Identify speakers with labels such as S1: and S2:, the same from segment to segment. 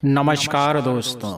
S1: नमस्कार दोस्तों,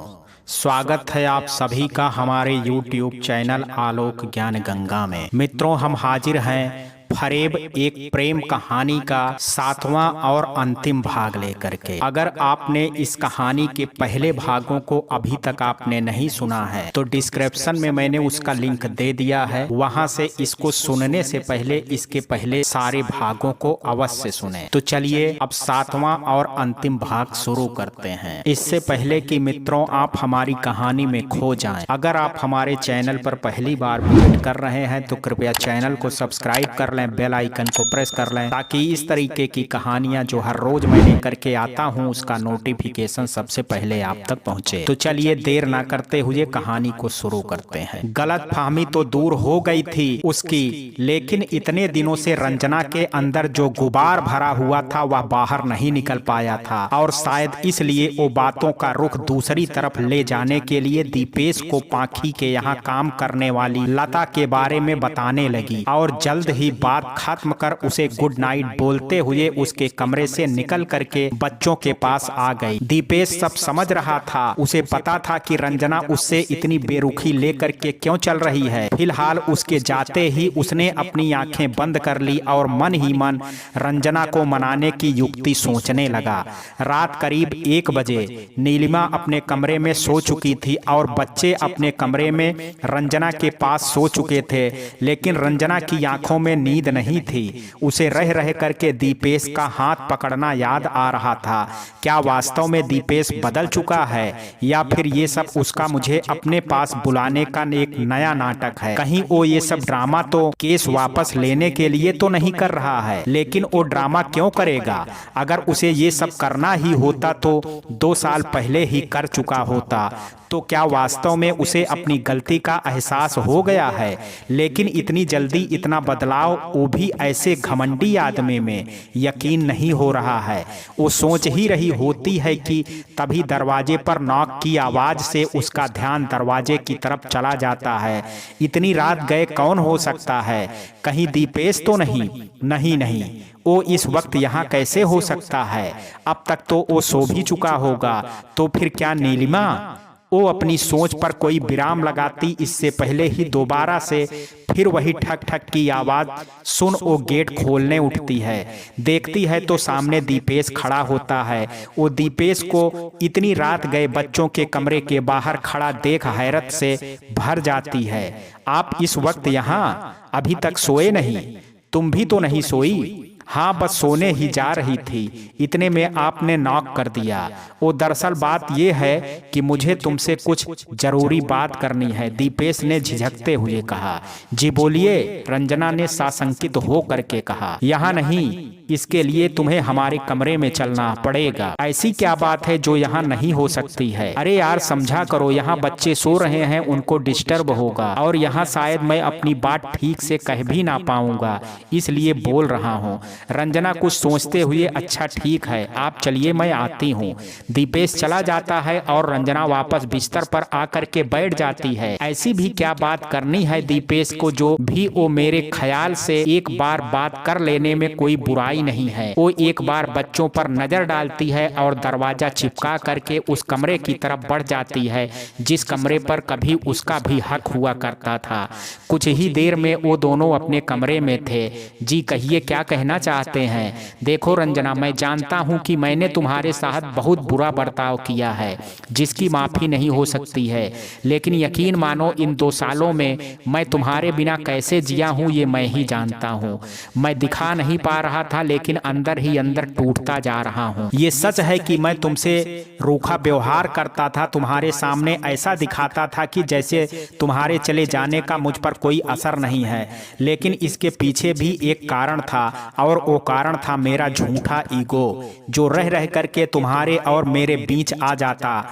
S1: स्वागत है आप सभी का हमारे YouTube चैनल आलोक ज्ञान गंगा में। मित्रों, हम हाजिर हैं फरेब एक प्रेम कहानी का 7वां और अंतिम भाग लेकर के। अगर आपने इस कहानी के पहले भागों को अभी तक आपने नहीं सुना है तो डिस्क्रिप्शन में मैंने उसका लिंक दे दिया है, वहां से इसको सुनने से पहले इसके पहले सारे भागों को अवश्य सुने। तो चलिए अब 7वां और अंतिम भाग शुरू करते हैं। इससे पहले कि मित्रों आप हमारी कहानी में खो जाएं, अगर आप हमारे चैनल पर पहली बार विजिट कर रहे हैं तो कृपया चैनल को सब्सक्राइब कर लें, बेल आइकन को प्रेस कर लें, ताकि इस तरीके की कहानियां जो हर रोज मैं लेकर के आता हूं उसका नोटिफिकेशन सबसे पहले आप तक पहुंचे। तो चलिए देर ना करते हुए कहानी को शुरू करते हैं। गलतफहमी तो दूर हो गई थी उसकी, लेकिन इतने दिनों से रंजना के अंदर जो गुबार भरा हुआ था वह बाहर नहीं निकल पाया था, और शायद इसलिए वो बातों का रुख दूसरी तरफ ले जाने के लिए दीपेश को पाखी के यहाँ काम करने वाली लता के बारे में बताने लगी, और जल्द ही बात खत्म कर उसे गुड नाइट बोलते हुए उसके कमरे से निकल करके बच्चों के पास आ गई। दीपेश सब समझ रहा था, उसे पता था कि रंजना उससे इतनी बेरुखी लेकर के क्यों चल रही है। फिलहाल उसके जाते ही उसने अपनी आंखें बंद कर ली और मन ही मन रंजना को मनाने की युक्ति सोचने लगा। रात करीब 1 बजे नीलिमा अपने कमरे में सो चुकी थी और बच्चे अपने कमरे में रंजना के पास सो चुके थे, लेकिन रंजना की आंखों में नींद नहीं थी। उसे रह रह करके दीपेश का हाथ पकड़ना याद आ रहा था। क्या वास्तव में दीपेश बदल चुका है, या फिर ये सब उसका मुझे अपने पास बुलाने का एक नया नाटक है? कहीं वो ये सब ड्रामा तो केस वापस लेने के लिए तो नहीं कर रहा है, लेकिन वो ड्रामा क्यों करेगा? अगर उसे ये सब करना ही होता तो 2 साल पहले ही कर चुका होता। तो क्या वास्तव में उसे अपनी गलती का एहसास हो गया है? लेकिन इतनी जल्दी इतना बदलाव, वो भी ऐसे घमंडी आदमी में यकीन नहीं हो रहा है। वो सोच ही रही होती है कि तभी दरवाजे पर नॉक की आवाज से उसका ध्यान दरवाजे की तरफ चला जाता है। इतनी रात गए कौन हो सकता है? कहीं दीपेश तो नहीं? नहीं, वो इस वक्त यहाँ कैसे हो सकता है? अब तक तो वो सो भी चुका होगा। तो फिर क्या नीलिमा? वो अपनी सोच पर कोई विराम लगाती इससे पहले ही दोबारा से फिर वही ठक ठक की आवाज सुन वो गेट खोलने उठती है। देखती है तो सामने दीपेश खड़ा होता है। वो दीपेश को इतनी रात गए बच्चों के कमरे के बाहर खड़ा देख हैरत से भर जाती है। आप इस वक्त यहाँ अभी तक सोए नहीं? तुम भी तो नहीं सोई? हाँ, बस सोने ही जा रही थी, इतने में आपने नॉक कर दिया। वो दरअसल बात यह है कि मुझे तुमसे कुछ जरूरी बात करनी है, दीपेश ने झिझकते हुए कहा। जी बोलिए, रंजना ने साशंकित हो करके कहा। यहाँ नहीं, इसके लिए तुम्हें हमारे कमरे में चलना पड़ेगा। ऐसी क्या बात है जो यहाँ नहीं हो सकती है? अरे यार समझा करो, यहाँ बच्चे सो रहे हैं, उनको डिस्टर्ब होगा, और यहाँ शायद मैं अपनी बात ठीक से कह भी ना पाऊंगा, इसलिए बोल रहा हूँ। रंजना कुछ सोचते हुए, अच्छा ठीक है, आप चलिए मैं आती हूँ। दीपेश चला जाता है और रंजना वापस बिस्तर पर आकर के बैठ जाती है। ऐसी भी क्या बात करनी है दीपेश को जो भी वो मेरे ख्याल से एक बार बात कर लेने में कोई बुराई नहीं है। वो एक बार बच्चों पर नजर डालती है और दरवाजा चिपका करके उस कमरे की तरफ बढ़ जाती है जिस कमरे पर कभी उसका भी हक हुआ करता था। कुछ ही देर में वो दोनों अपने कमरे में थे। जी कहिए, क्या कहना चाहते हैं? देखो रंजना, मैं जानता हूं कि मैंने तुम्हारे साथ बहुत बुरा बर्ताव किया है जिसकी माफी नहीं हो सकती है, लेकिन यकीन मानो इन 2 सालों में मैं तुम्हारे बिना कैसे जिया हूं ये मैं ही जानता हूं। मैं दिखा नहीं पा रहा था, लेकिन अंदर ही अंदर टूटता जा रहा हूं। ये सच है कि मैं तुमसे रूखा व्यवहार करता था, तुम्हारे सामने ऐसा दिखाता था कि जैसे तुम्हारे चले जाने का मुझ पर कोई असर नहीं है, लेकिन इसके पीछे भी एक कारण था, और वो कारण था मेरा झूठा ईगो, जो रह रह करके तुम्हारे और मेरे बीच आ जाता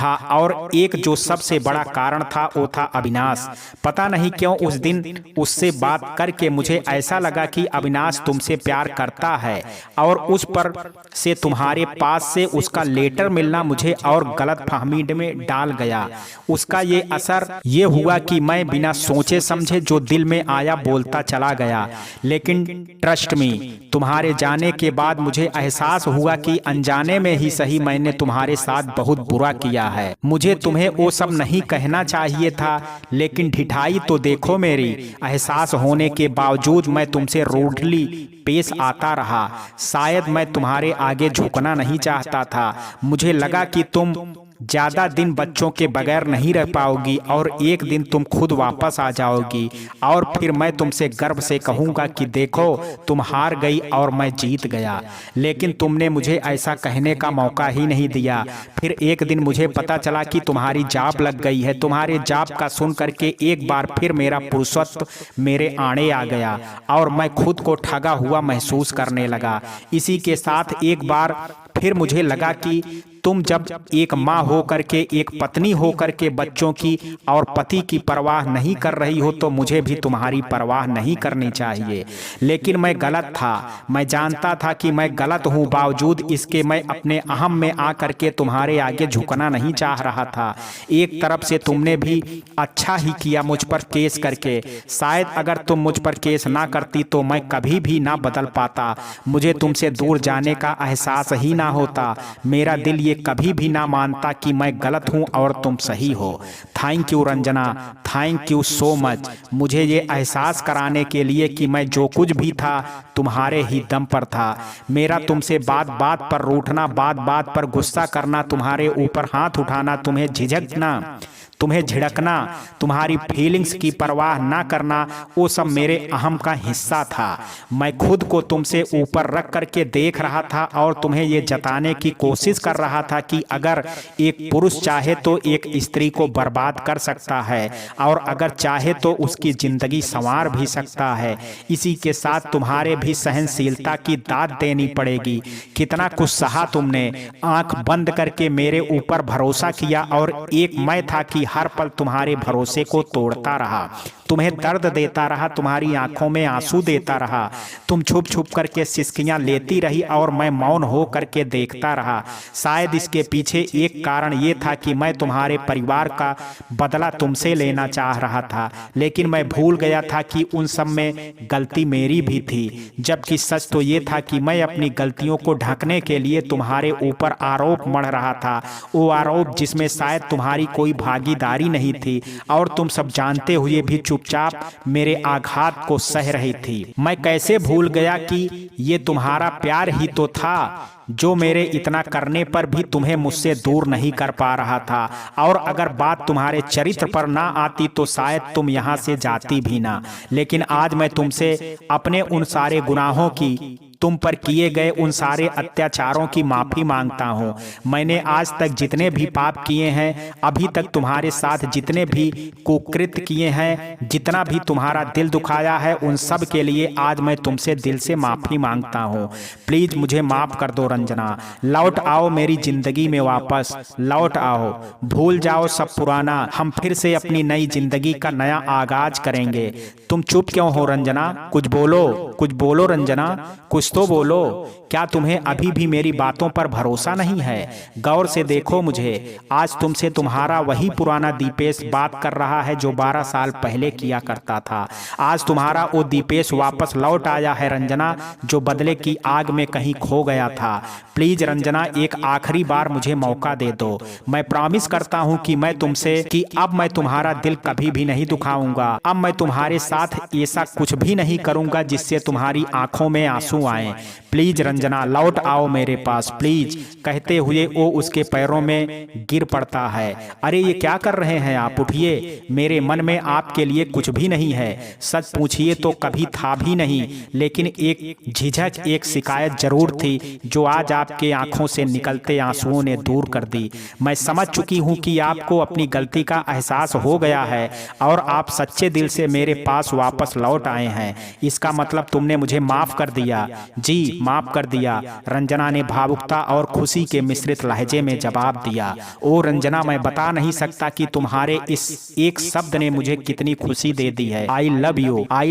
S1: था और एक जो सबसे बड़ा कारण था वो था अविनाश। पता नहीं क्यों उस दिन उससे बात करके मुझे ऐसा लगा कि अविनाश तुमसे प्यार करता है और उस पर से तुम्हारे पास से उसका लेटर मिलना मुझे और गलतफहमी में डाल गया। उसका ये असर ये हुआ कि मैं बिना सोचे समझे जो दिल में आया बोलता चला गया। लेकिन ट्रस्ट मी, तुम्हारे जाने के बाद मुझे एहसास हुआ कि अनजाने में ही सही मैंने तुम्हारे साथ बहुत बुरा किया है। मुझे तुम्हें वो सब नहीं कहना चाहिए था, लेकिन ढिठाई तो देखो मेरी। एहसास होने के बावजूद मैं तुमसे रूडली पेश आता रहा। शायद मैं तुम्हारे आगे झुकना नहीं चाहता था। मुझे लगा कि तुम ज्यादा दिन बच्चों के बगैर नहीं रह पाओगी और एक दिन तुम खुद वापस आ जाओगी और फिर मैं तुमसे गर्व से कहूंगा कि देखो तुम हार गई और मैं जीत गया। लेकिन तुमने मुझे ऐसा कहने का मौका ही नहीं दिया। फिर एक दिन मुझे पता चला कि तुम्हारी जॉब लग गई है। तुम्हारे जॉब का सुन करके एक बार फिर मेरा पुरुषत्व मेरे आड़े आ गया और मैं खुद को ठगा हुआ महसूस करने लगा। इसी के साथ एक बार फिर मुझे लगा कि तुम जब एक माँ हो करके, एक पत्नी हो करके बच्चों की और पति की परवाह नहीं कर रही हो तो मुझे भी तुम्हारी परवाह नहीं करनी चाहिए। लेकिन मैं गलत था। मैं जानता था कि मैं गलत हूँ, बावजूद इसके मैं अपने अहम में आ करके तुम्हारे आगे झुकना नहीं चाह रहा था। एक तरफ से तुमने भी अच्छा ही किया मुझ पर केस करके। शायद अगर तुम मुझ पर केस ना करती तो मैं कभी भी ना बदल पाता। मुझे तुमसे दूर जाने का एहसास ही ना होता। मेरा दिल ये कभी भी ना मानता कि मैं गलत हूं और तुम सही हो। Thank you Ranjana, thank you so much, मुझे ये एहसास कराने के लिए कि मैं जो कुछ भी था तुम्हारे ही दम पर था। मेरा तुमसे बात बात पर रूठना, बात बात पर गुस्सा करना, तुम्हारे ऊपर हाथ उठाना, तुम्हें झिझकना, तुम्हें झिड़कना, तुम्हारी फीलिंग्स की परवाह ना करना, वो सब मेरे अहम का हिस्सा था। मैं खुद को तुमसे ऊपर रख करके देख रहा था और तुम्हें ये जताने की कोशिश कर रहा था कि अगर एक पुरुष चाहे तो एक स्त्री को बर्बाद कर सकता है और अगर चाहे तो उसकी जिंदगी संवार भी सकता है। इसी के साथ तुम्हारे भी सहनशीलता की दाद देनी पड़ेगी। कितना कुछ सहा तुमने, आंख बंद करके मेरे ऊपर भरोसा किया और एक मैं था कि हर पल तुम्हारे भरोसे को तोड़ता रहा, तुम्हें दर्द देता रहा, तुम्हारी आंखों में आंसू देता रहा। तुम छुप छुप करके सिसकियां लेती रही और मैं मौन हो करके देखता रहा। शायद इसके पीछे एक कारण ये था कि मैं तुम्हारे परिवार का बदला तुमसे लेना चाह रहा था, लेकिन मैं भूल गया था कि उन सब में गलती मेरी भी थी। जबकि सच तो ये था कि मैं अपनी गलतियों को ढकने के लिए तुम्हारे ऊपर आरोप मढ़ रहा था, वो आरोप जिसमें शायद तुम्हारी कोई भागीदारी नहीं थी और तुम सब जानते हुए भी चुपचाप मेरे आघात को सह रही थी। मैं कैसे भूल गया कि ये तुम्हारा प्यार ही तो था जो मेरे इतना करने पर भी तुम्हें मुझसे दूर नहीं कर पा रहा था। और अगर बात तुम्हारे चरित्र पर ना आती तो शायद तुम यहाँ से जाती भी ना। लेकिन आज मैं तुमसे अपने उन सारे गुनाहों की, तुम पर किए गए उन सारे अत्याचारों की माफी मांगता हूँ। मैंने आज तक जितने भी पाप किए हैं, अभी तक तुम्हारे साथ जितने भी कुकृत्य किए हैं, जितना भी तुम्हारा दिल दुखाया है, उन सब के लिए आज मैं तुमसे दिल से माफी मांगता हूँ। प्लीज मुझे माफ कर दो रंजना। लौट आओ मेरी जिंदगी में वापस, लौट आओ। भूल जाओ सब पुराना, हम फिर से अपनी नई जिंदगी का नया आगाज करेंगे। तुम चुप क्यों हो रंजना? कुछ बोलो, कुछ बोलो रंजना, कुछ तो बोलो। क्या तुम्हें अभी भी मेरी बातों पर भरोसा नहीं है? गौर से देखो मुझे। आज तुमसे तुम्हारा वही पुराना दीपेश बात कर रहा है जो 12 साल पहले किया करता था। आज तुम्हारा वो दीपेश वापस लौट आया है रंजना, जो बदले की आग में कहीं खो गया था। प्लीज रंजना, एक आखिरी बार मुझे मौका दे दो। मैं प्रॉमिस करता हूँ कि मैं तुमसे कि अब मैं तुम्हारा दिल कभी भी नहीं दुखाऊंगा। अब मैं तुम्हारे साथ ऐसा कुछ भी नहीं करूंगा जिससे तुम्हारी आंखों में आंसू आए। प्लीज रंजना, लौट आओ मेरे पास, प्लीज। कहते हुए वो उसके पैरों में गिर पड़ता है। अरे ये क्या कर रहे हैं आप? उठिए। मेरे मन में आपके लिए कुछ भी नहीं है। सच पूछिए तो कभी था भी नहीं, लेकिन एक झिझक, एक शिकायत जरूर थी जो आज आपके आंखों से निकलते आंसुओं ने दूर कर दी। मैं समझ चुकी हूँ कि आपको अपनी गलती का एहसास हो गया है और आप सच्चे दिल से मेरे पास वापस लौट आए हैं। इसका मतलब तुमने मुझे माफ कर दिया। जी, माफ कर दिया, रंजना ने भावुकता और खुशी के मिश्रित लहजे में जवाब दिया। ओ रंजना, मैं बता नहीं सकता कि तुम्हारे इस एक शब्द ने मुझे कितनी खुशी दे दी है। I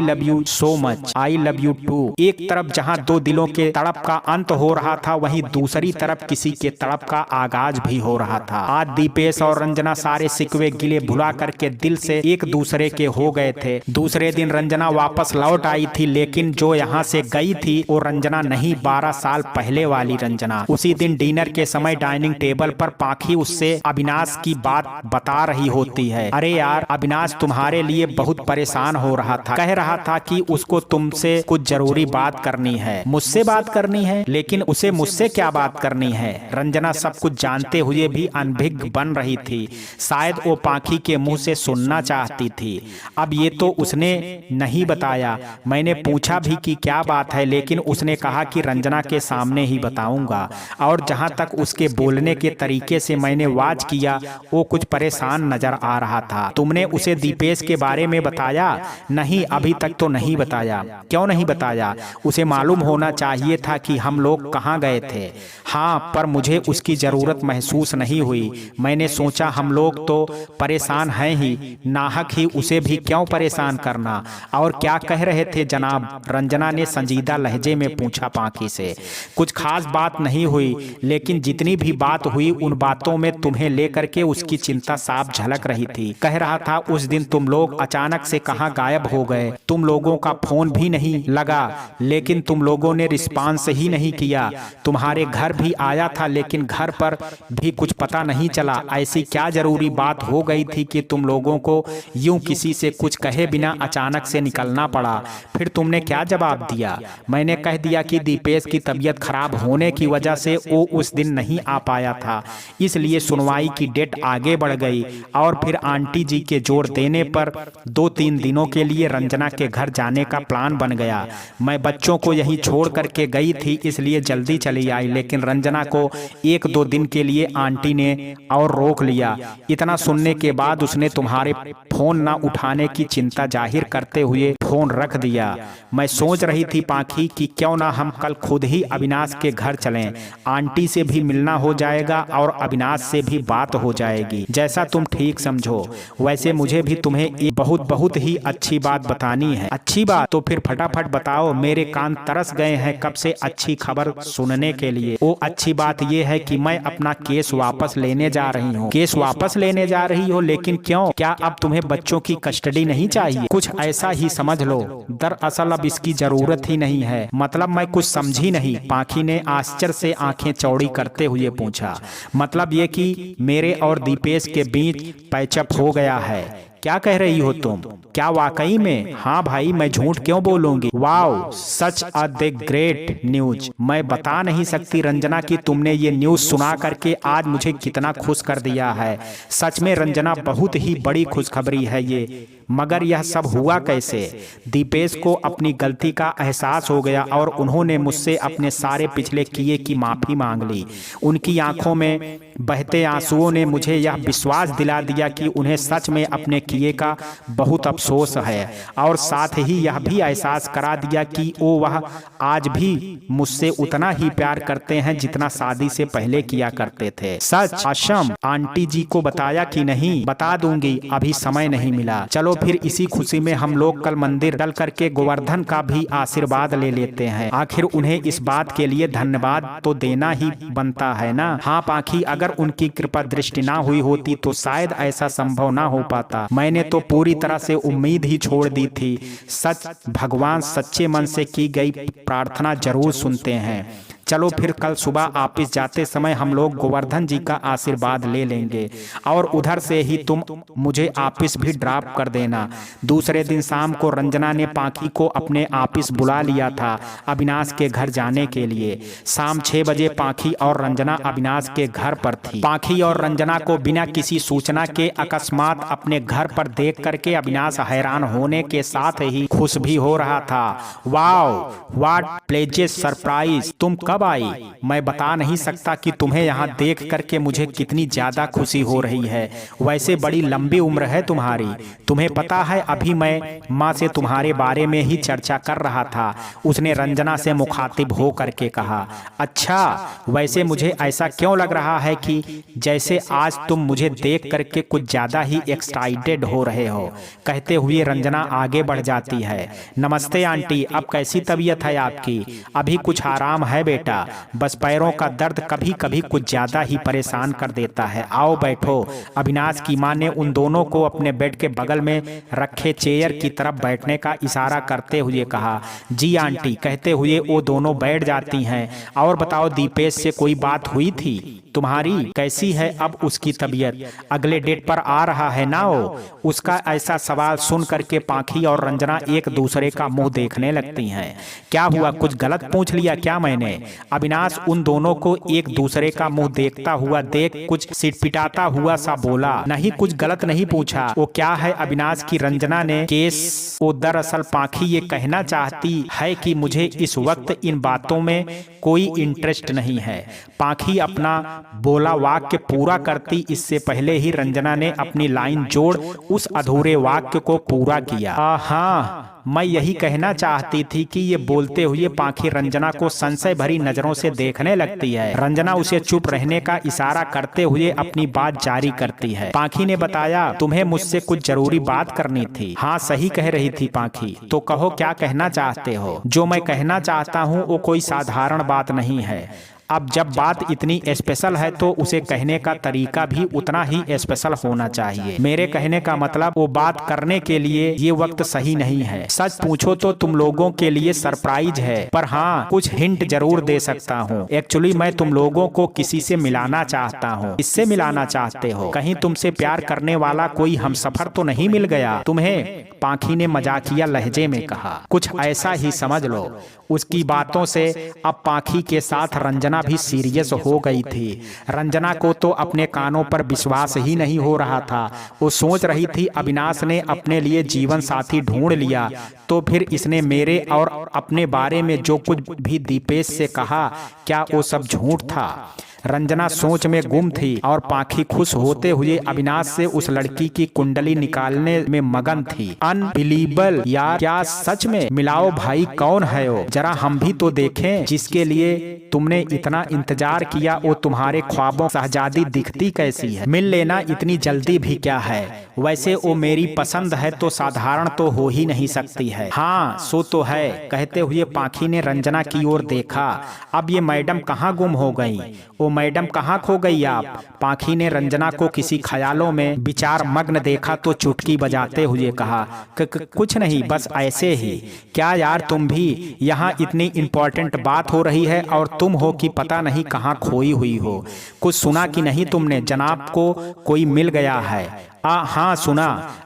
S1: love you so much, I love you too. एक तरफ जहां दो दिलों के तड़प का अंत हो रहा था, वहीं दूसरी तरफ किसी के तड़प का आगाज भी हो रहा था। आज दीपेश और रंजना सारे सिकवे गिले भुला करके दिल से एक दूसरे के हो गए थे। दूसरे दिन रंजना वापस लौट आई थी, लेकिन जो यहाँ से गई थी वो रंजना नहीं, 12 साल पहले वाली रंजना। उसी दिन डिनर के समय डाइनिंग टेबल पर पाखी उससे अविनाश की बात बता रही होती है। अरे यार, अविनाश तुम्हारे लिए बहुत परेशान हो रहा था, कह रहा था कि उसको तुमसे कुछ जरूरी बात करनी है। मुझसे बात करनी है? लेकिन उसे मुझसे क्या बात करनी है? रंजना सब कुछ जानते हुए भी अनभिज्ञ बन रही थी। शायद वो पाखी के मुंह से सुनना चाहती थी। अब ये तो उसने नहीं बताया। मैंने पूछा भी कि क्या बात है, लेकिन उसने कहा कि रंजना के सामने ही बताऊंगा। और जहां तक उसके बोलने के तरीके से मैंने वाच किया, वो कुछ परेशान नजर आ रहा था। तुमने उसे दीपेश के बारे में बताया? नहीं, अभी तक तो नहीं बताया। क्यों नहीं बताया? उसे मालूम होना चाहिए था कि हम लोग कहाँ गए थे। हाँ, पर मुझे उसकी जरूरत महसूस नहीं हुई। मैंने सोचा हम लोग तो परेशान हैं ही, नाहक ही उसे भी क्यों परेशान करना। और क्या कह रहे थे जनाब? रंजना ने संजीदा लहजे में पूछा पाखी से। कुछ खास बात नहीं हुई, लेकिन जितनी भी बात हुई उन बातों में तुम्हें लेकर के उसकी चिंता साफ झलक रही थी। कह रहा था उस दिन तुम लोग अचानक से कहां गायब हो गए। तुम लोगों का फोन भी नहीं लगा, लेकिन तुम लोगों ने रिस्पांस ही नहीं किया। तुम्हारे घर भी आया था, लेकिन घर पर भी कुछ पता नहीं चला। ऐसी क्या जरूरी बात हो गई थी कि तुम लोगों को यूं किसी से कुछ कहे बिना अचानक से निकलना पड़ा? फिर तुमने क्या जवाब दिया? मैंने कह दिया कि दीपेश की तबीयत खराब होने की वजह से वो उस दिन नहीं आ पाया था, इसलिए सुनवाई की डेट आगे बढ़ गई। और फिर आंटी जी के जोर देने पर 2-3 दिनों के लिए रंजना के घर जाने का प्लान बन गया। मैं बच्चों को यहीं छोड़ करके गई थी, इसलिए जल्दी चली आई, लेकिन रंजना को 1-2 दिन के लिए आंटी ने और रोक लिया। इतना सुनने के बाद उसने तुम्हारे फोन ना उठाने की चिंता जाहिर करते हुए फोन रख दिया। मैं सोच रही थी पाखी कि क्यों ना हम कल खुद ही अविनाश के घर चलें। आंटी से भी मिलना हो जाएगा और अविनाश से भी बात हो जाएगी, जैसा तुम ठीक समझो। वैसे मुझे भी तुम्हें एक बहुत ही अच्छी बात बतानी है। अच्छी बात? तो फिर फटाफट बताओ, मेरे कान तरस गए हैं कब से अच्छी खबर सुनने के लिए। वो अच्छी बात यह है कि मैं अपना केस वापस लेने जा रही हूँ। केस वापस लेने जा रही हो? लेकिन क्यों? क्या अब तुम्हें बच्चों की कस्टडी नहीं चाहिए? कुछ ऐसा ही समझ लो। दरअसल अब इसकी जरूरत ही नहीं है। मतलब मैं कुछ समझी नहीं, पाखी ने आश्चर्य से आंखें चौड़ी करते हुए पूछा। मतलब ये कि मेरे और दीपेश के बीच पैचअप हो गया है? क्या कह रही हो तुम? क्या वाकई में? हाँ भाई, मैं झूठ क्यों बोलूंगी। Wow, such a the great news. मैं बता नहीं सकती रंजना कि तुमने ये न्यूज सुना करके आज मुझे कितना खुश कर दिया है। सच में रंजना, बहुत ही बड़ी खुशखबरी है ये। मगर यह सब हुआ कैसे? दीपेश को अपनी गलती का एहसास हो गया और उन्होंने मुझसे अपने सारे पिछले किए की माफी मांग ली। उनकी आंखों में बहते आंसुओं ने मुझे यह विश्वास दिला दिया कि उन्हें सच में अपने किए का बहुत अफसोस है, और साथ ही यह भी एहसास करा दिया कि वह आज भी मुझसे उतना ही प्यार करते हैं जितना शादी से पहले किया करते थे। सच? आशम, आंटी जी को बताया कि नहीं? बता दूंगी, अभी समय नहीं मिला। चलो फिर इसी खुशी में हम लोग कल मंदिर चल करके गोवर्धन का भी आशीर्वाद ले लेते हैं। आखिर उन्हें इस बात के लिए धन्यवाद तो देना ही बनता है ना। हाँ पाखी, अगर उनकी कृपा दृष्टि ना हुई होती तो शायद ऐसा संभव ना हो पाता। मैंने तो पूरी तरह से उम्मीद ही छोड़ दी थी। सच, भगवान सच्चे मन से की गई प्रार्थना जरूर सुनते हैं। चलो फिर कल सुबह ऑफिस जाते समय हम लोग गोवर्धन जी का आशीर्वाद ले लेंगे, और उधर से ही तुम मुझे ऑफिस भी ड्रॉप कर देना। दूसरे दिन शाम को रंजना ने पाखी को अपने ऑफिस बुला लिया था अविनाश के घर जाने के लिए। शाम 6 बजे पाखी और रंजना अविनाश के घर पर थी। पाखी और रंजना को बिना किसी सूचना के अकस्मात अपने घर पर देख करके अविनाश हैरान होने के साथ ही खुश भी हो रहा था। वाओ, व्हाट प्लेजेस सरप्राइज, तुम कब आई? मैं बता नहीं सकता कि तुम्हें यहाँ देख करके मुझे कितनी ज्यादा खुशी हो रही है। वैसे बड़ी लंबी उम्र है तुम्हारी। तुम्हें पता है अभी मैं माँ से तुम्हारे बारे में ही चर्चा कर रहा था, उसने रंजना से मुखातिब हो करके कहा। अच्छा, वैसे मुझे ऐसा क्यों लग रहा है कि जैसे आज तुम मुझे देख करके कुछ ज्यादा ही एक्साइटेड हो रहे हो। कहते हुए रंजना आगे बढ़ जाती है। नमस्ते आंटी, अब कैसी तबीयत है आपकी? अभी कुछ आराम है बेटा, बस पैरों का दर्द कभी कभी कुछ ज्यादा ही परेशान कर देता है। आओ बैठो। अविनाश की मां ने उन दोनों को अपने बेड के बगल में रखे चेयर की तरफ बैठने का इशारा करते हुए कहा। जी आंटी, कहते हुए वो दोनों बैठ जाती हैं। और बताओ, दीपेश से कोई बात हुई थी तुम्हारी? कैसी है अब उसकी तबीयत? अगले डेट पर आ रहा है ना वो? उसका ऐसा सवाल सुन करके पाखी और रंजना एक दूसरे का मुंह देखने लगती हैं। क्या हुआ, कुछ गलत पूछ लिया क्या मैंने? अविनाश उन दोनों को एक दूसरे का मुंह देखता हुआ देख कुछ सिटपिटाता हुआ सा बोला। नहीं, कुछ गलत नहीं पूछा। वो क्या है अविनाश की रंजना ने केस, वो दरअसल पाखी ये कहना चाहती है कि मुझे इस वक्त इन बातों में कोई इंटरेस्ट नहीं है। पाखी अपना बोला वाक्य पूरा करती इससे पहले ही रंजना ने अपनी लाइन जोड़ उस अधूरे वाक्य को पूरा किया। हाँ, मैं यही कहना चाहती थी कि ये बोलते हुए पाखी रंजना को संशय भरी नजरों से देखने लगती है। रंजना उसे चुप रहने का इशारा करते हुए अपनी बात जारी करती है। पाखी ने बताया, तुम्हें मुझसे कुछ जरूरी बात करनी थी। हाँ, सही कह रही थी पाखी, तो कहो क्या कहना चाहते हो? जो मैं कहना चाहता हूँ वो कोई साधारण बात नहीं है। अब जब बात इतनी स्पेशल है तो उसे कहने का तरीका भी उतना ही स्पेशल होना चाहिए। मेरे कहने का मतलब वो बात करने के लिए ये वक्त सही नहीं है। सच पूछो तो तुम लोगों के लिए सरप्राइज है, पर हाँ, कुछ हिंट जरूर दे सकता हूँ। एक्चुअली मैं तुम लोगों को किसी से मिलाना चाहता हूँ। इससे मिलाना चाहते हो? कहीं तुमसे प्यार करने वाला कोई हमसफर तो नहीं मिल गया तुम्हें? पाखी ने मजाकिया लहजे में कहा। कुछ ऐसा ही समझ लो। उसकी बातों से अब पाखी के साथ रंजना भी सीरियस हो गई थी। रंजना को तो अपने कानों पर विश्वास ही नहीं हो रहा था। वो सोच रही थी अविनाश ने अपने लिए जीवन साथी ढूंढ लिया, तो फिर इसने मेरे और अपने बारे में जो कुछ भी दीपेश से कहा, क्या वो सब झूठ था? रंजना सोच में गुम थी और पाखी खुश होते हुए अविनाश से उस लड़की की कुंडली निकालने में मगन थी। अनबिलीवेबल यार, क्या सच में? मिलाओ भाई, कौन है वो? जरा हम भी तो देखें। जिसके लिए तुमने इतना इंतजार किया वो तुम्हारे ख्वाबों शहजादी दिखती कैसी है? मिल लेना, इतनी जल्दी भी क्या है? वैसे वो मेरी पसंद है तो साधारण तो हो ही नहीं सकती है। हाँ, सो तो है। कहते हुए पाखी ने रंजना की ओर देखा। अब ये मैडम कहाँ गुम हो गई? वो मैडम कहाँ खो गई आप? पाखी ने रंजना को किसी ख्यालों में विचार मग्न देखा तो चुटकी बजाते हुए कहा, कुछ नहीं, बस ऐसे ही। क्या यार, तुम भी? यहाँ इतनी इम्पोर्टेंट बात हो रही है और तुम हो कि पता नहीं कहाँ खोई हुई हो। कुछ सुना कि नहीं तुमने? जनाब को कोई मिल गया है। हाँ सुना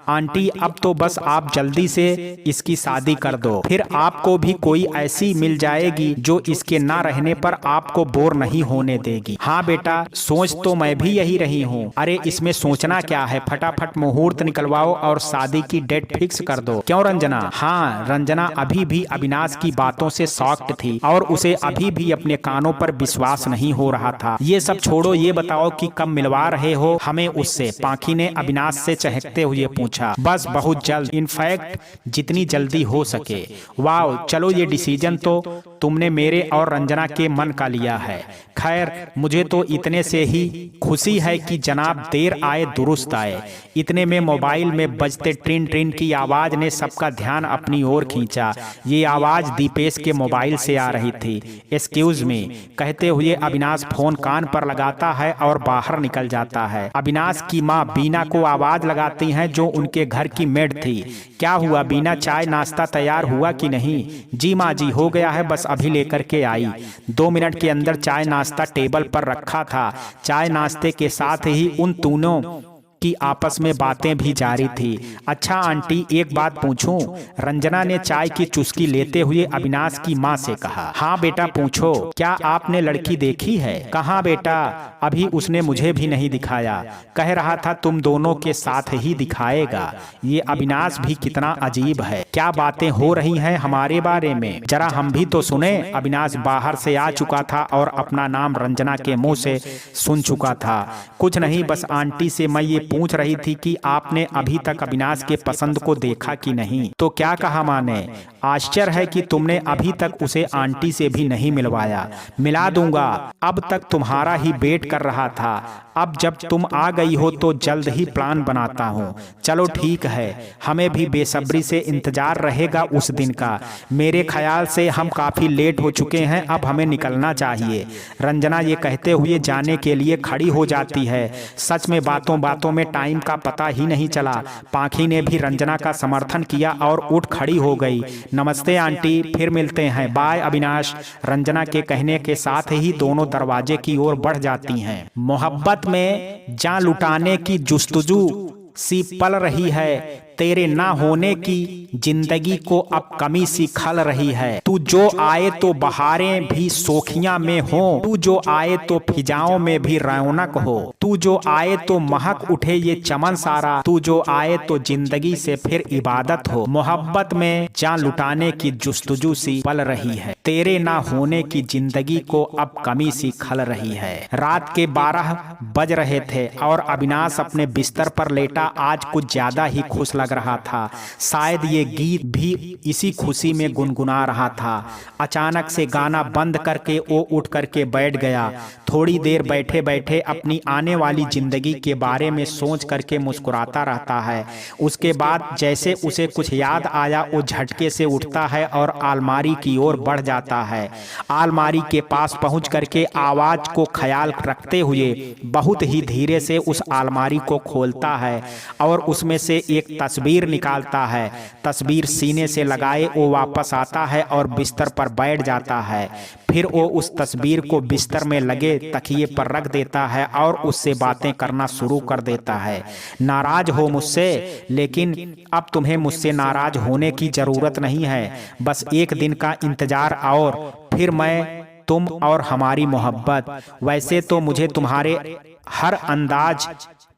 S1: आंटी, अब तो बस आप जल्दी से इसकी शादी कर दो, फिर आपको भी कोई ऐसी मिल जाएगी जो इसके ना रहने पर आपको बोर नहीं होने देगी। हाँ बेटा, सोच तो मैं भी यही रही हूँ। अरे इसमें सोचना क्या है, फटाफट मुहूर्त निकलवाओ और शादी की डेट फिक्स कर दो। क्यों रंजना? हाँ, रंजना अभी भी अविनाश की बातों से शॉक्ड थी और उसे अभी भी अपने कानों पर विश्वास नहीं हो रहा था। ये सब छोड़ो, ये बताओ कि कब मिलवा रहे हो हमें उससे? पाखी ने अविनाश से चहकते हुए पूछा। बस बहुत जल्द, इनफैक्ट जितनी जल्दी हो सके। वाह, चलो ये डिसीजन तो तुमने मेरे और रंजना के मन का लिया है। खैर, मुझे तो इतने से ही खुशी है कि जनाब देर आए दुरुस्त आए। इतने में मोबाइल में बजते ट्रिन ट्रिन की आवाज ने सबका ध्यान अपनी ओर खींचा। ये आवाज दीपेश के मोबाइल से आ रही थी। एक्सक्यूज मी, कहते हुए अविनाश फोन कान पर लगाता है और बाहर निकल जाता है। अविनाश की माँ बीना को आवाज लगाती हैं जो उनके घर की मेड थी। क्या हुआ बीना, चाय नाश्ता तैयार हुआ कि नहीं? जी माँ जी, हो गया है, बस अभी लेकर के आई। 2 मिनट के अंदर चाय नाश्ता टेबल पर रखा था। चाय नाश्ते के साथ ही उन तीनों की आपस में बातें भी जारी थी। अच्छा आंटी, एक बात पूछूं? रंजना ने चाय की चुस्की लेते हुए अविनाश की माँ से कहा। हाँ बेटा पूछो, क्या आपने लड़की देखी है? कहाँ बेटा, अभी उसने मुझे भी नहीं दिखाया, कह रहा था तुम दोनों के साथ ही दिखाएगा। ये अविनाश भी कितना अजीब है, क्या बातें हो रही हैं हमारे बारे में, जरा हम भी तो सुने। अविनाश बाहर से आ चुका था और अपना नाम रंजना के मुंह से सुन चुका था। कुछ नहीं, बस आंटी से मैं ये पूछ रही थी कि आपने अभी तक अविनाश के पसंद को देखा कि नहीं। तो क्या कहा माँ ने? आश्चर्य है कि तुमने अभी तक उसे आंटी से भी नहीं मिलवाया। मिला दूंगा, अब तक तुम्हारा ही वेट कर रहा था। अब जब तुम आ गई हो तो जल्द ही प्लान बनाता हूँ। चलो ठीक है, हमें भी बेसब्री से इंतजार रहेगा उस दिन का। मेरे ख्याल से हम काफी लेट हो चुके हैं, अब हमें निकलना चाहिए। रंजना ये कहते हुए जाने के लिए खड़ी हो जाती है। सच में बातों बातों में टाइम का पता ही नहीं चला। पाखी ने भी रंजना का समर्थन किया और उठ खड़ी हो गई। नमस्ते आंटी, फिर मिलते हैं, बाय अविनाश। रंजना के कहने के साथ ही दोनों दरवाजे की ओर बढ़ जाती हैं। मोहब्बत में जान लुटाने की जुस्तजू सी पल रही है, तेरे ना होने की जिंदगी को अब कमी सी खल रही है। तू जो आए तो बहारें भी सोखियां में हो, तू जो आए तो फिजाओं में भी रौनक हो, तू जो आए तो महक उठे ये चमन सारा, तू जो आए तो जिंदगी से फिर इबादत हो। मोहब्बत में जान लुटाने की जुस्तजू सी पल रही है, तेरे ना होने की जिंदगी को अब कमी सी खल रही है। रात के 12 बज रहे थे और अविनाश अपने बिस्तर पर लेटा आज कुछ ज्यादा ही खुश लग रहा था। शायद ये गीत भी इसी खुशी में गुनगुना रहा था। अचानक से गाना बंद करके वो उठ करके बैठ गया। थोड़ी देर बैठे बैठे अपनी आने वाली जिंदगी के बारे में सोच करके मुस्कुराता रहता है। उसके बाद जैसे उसे कुछ याद आया, वो झटके से उठता है और अलमारी की ओर बढ़ जाता है। अलमारी के पास पहुंच करके आवाज को ख्याल रखते हुए बहुत ही धीरे से उस अलमारी को खोलता है और उसमें से एक तस्वीर निकालता है। तस्वीर सीने से लगाए वो वापस आता है और बिस्तर पर बैठ जाता है। फिर वो उस तस्वीर को बिस्तर में लगे तकिए पर रख देता है और उससे बातें करना शुरू कर देता है। नाराज हो मुझसे, लेकिन अब तुम्हें मुझसे नाराज होने की जरूरत नहीं है। बस एक दिन का इंतजार और फिर मैं, तुम और हमारी मोहब्बत। वैसे तो मुझे तुम्हारे हर अंदाज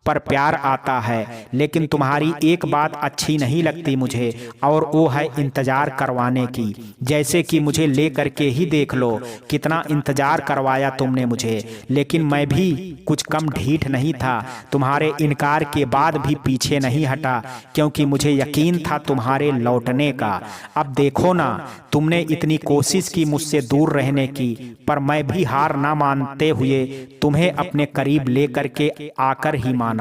S1: पर प्यार आता है, लेकिन तुम्हारी एक बात अच्छी नहीं लगती मुझे, और वो है इंतजार करवाने की। जैसे कि मुझे ले करके ही देख लो, कितना इंतजार करवाया तुमने मुझे, लेकिन मैं भी कुछ कम ढीठ नहीं था। तुम्हारे इनकार के बाद भी पीछे नहीं हटा, क्योंकि मुझे यकीन था तुम्हारे लौटने का। अब देखो ना, तुमने इतनी कोशिश की मुझसे दूर रहने की, पर मैं भी हार ना मानते हुए तुम्हें अपने करीब ले करके आकर ही माना।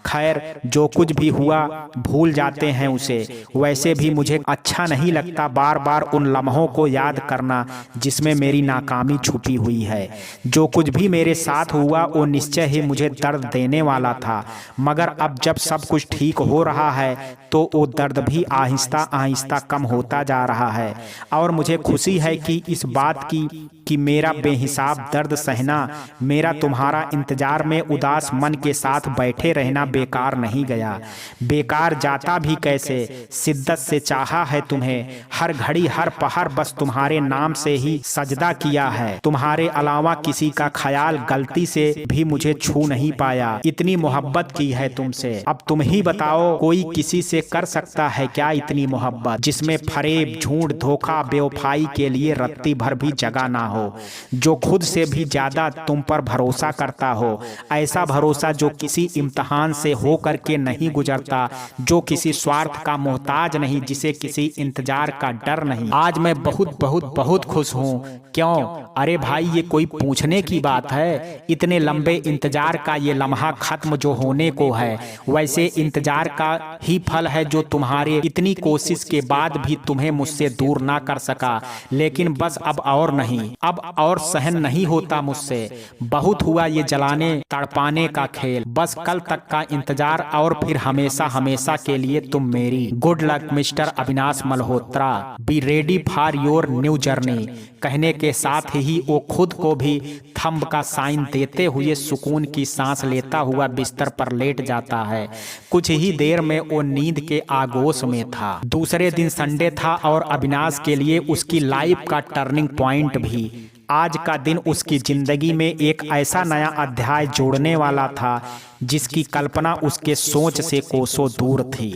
S1: खैर, जो कुछ भी हुआ भूल जाते हैं उसे। वैसे भी मुझे अच्छा नहीं लगता बार बार उन लम्हों को याद करना जिसमें मेरी नाकामी छुपी हुई है। जो कुछ भी मेरे साथ हुआ वो निश्चय ही मुझे दर्द देने वाला था, मगर अब जब सब कुछ ठीक हो रहा है तो वो दर्द भी आहिस्ता आहिस्ता कम होता जा रहा है। और मुझे खुशी है कि इस बात की कि मेरा बेहिसाब दर्द सहना, मेरा तुम्हारा इंतजार में उदास मन के साथ बैठे रहना बेकार नहीं गया। बेकार जाता भी कैसे, शिद्दत से चाहा है तुम्हें, हर घड़ी हर पहर बस तुम्हारे नाम से ही सजदा किया है। तुम्हारे अलावा किसी का ख्याल गलती से भी मुझे छू नहीं पाया। इतनी मोहब्बत की है तुमसे। अब तुम ही बताओ, कोई किसी से कर सकता है क्या इतनी मोहब्बत, जिसमें फरेब, झूठ, धोखा, बेवफाई के लिए रत्ती भर भी जगह ना हो, जो खुद से भी ज्यादा तुम पर भरोसा करता हो। ऐसा भरोसा जो किसी इम्तिहान से हो करके नहीं गुजरता, जो किसी स्वार्थ का मोहताज नहीं, जिसे किसी इंतजार का डर नहीं। आज मैं बहुत बहुत बहुत खुश हूँ। क्यों? अरे भाई, ये कोई पूछने की बात है? इतने लंबे इंतजार का ये लम्हा खत्म जो होने को है, वैसे इंतजार का ही फल है जो तुम्हारे इतनी कोशिश के बाद भी तुम्हें मुझसे दूर ना कर सका, लेकिन बस अब और नहीं, अब और सहन नहीं होता मुझसे। बहुत हुआ ये जलाने तड़पाने का खेल, बस कल तक का इंतजार और फिर हमेशा हमेशा के लिए तुम मेरी। Good luck mister Avinash Malhotra, be ready for your new journey. कहने के साथ ही वो खुद को भी थंब का साइन देते हुए सुकून की सांस लेता हुआ बिस्तर पर लेट जाता है। कुछ ही देर में वो नींद के आगोश में था। दूसरे दिन संडे था और अविनाश के लिए उसकी लाइफ का टर्निंग पॉइंट भी। आज का दिन उसकी जिंदगी में एक ऐसा नया अध्याय जोड़ने वाला था जिसकी कल्पना उसके सोच से कोसों दूर थी।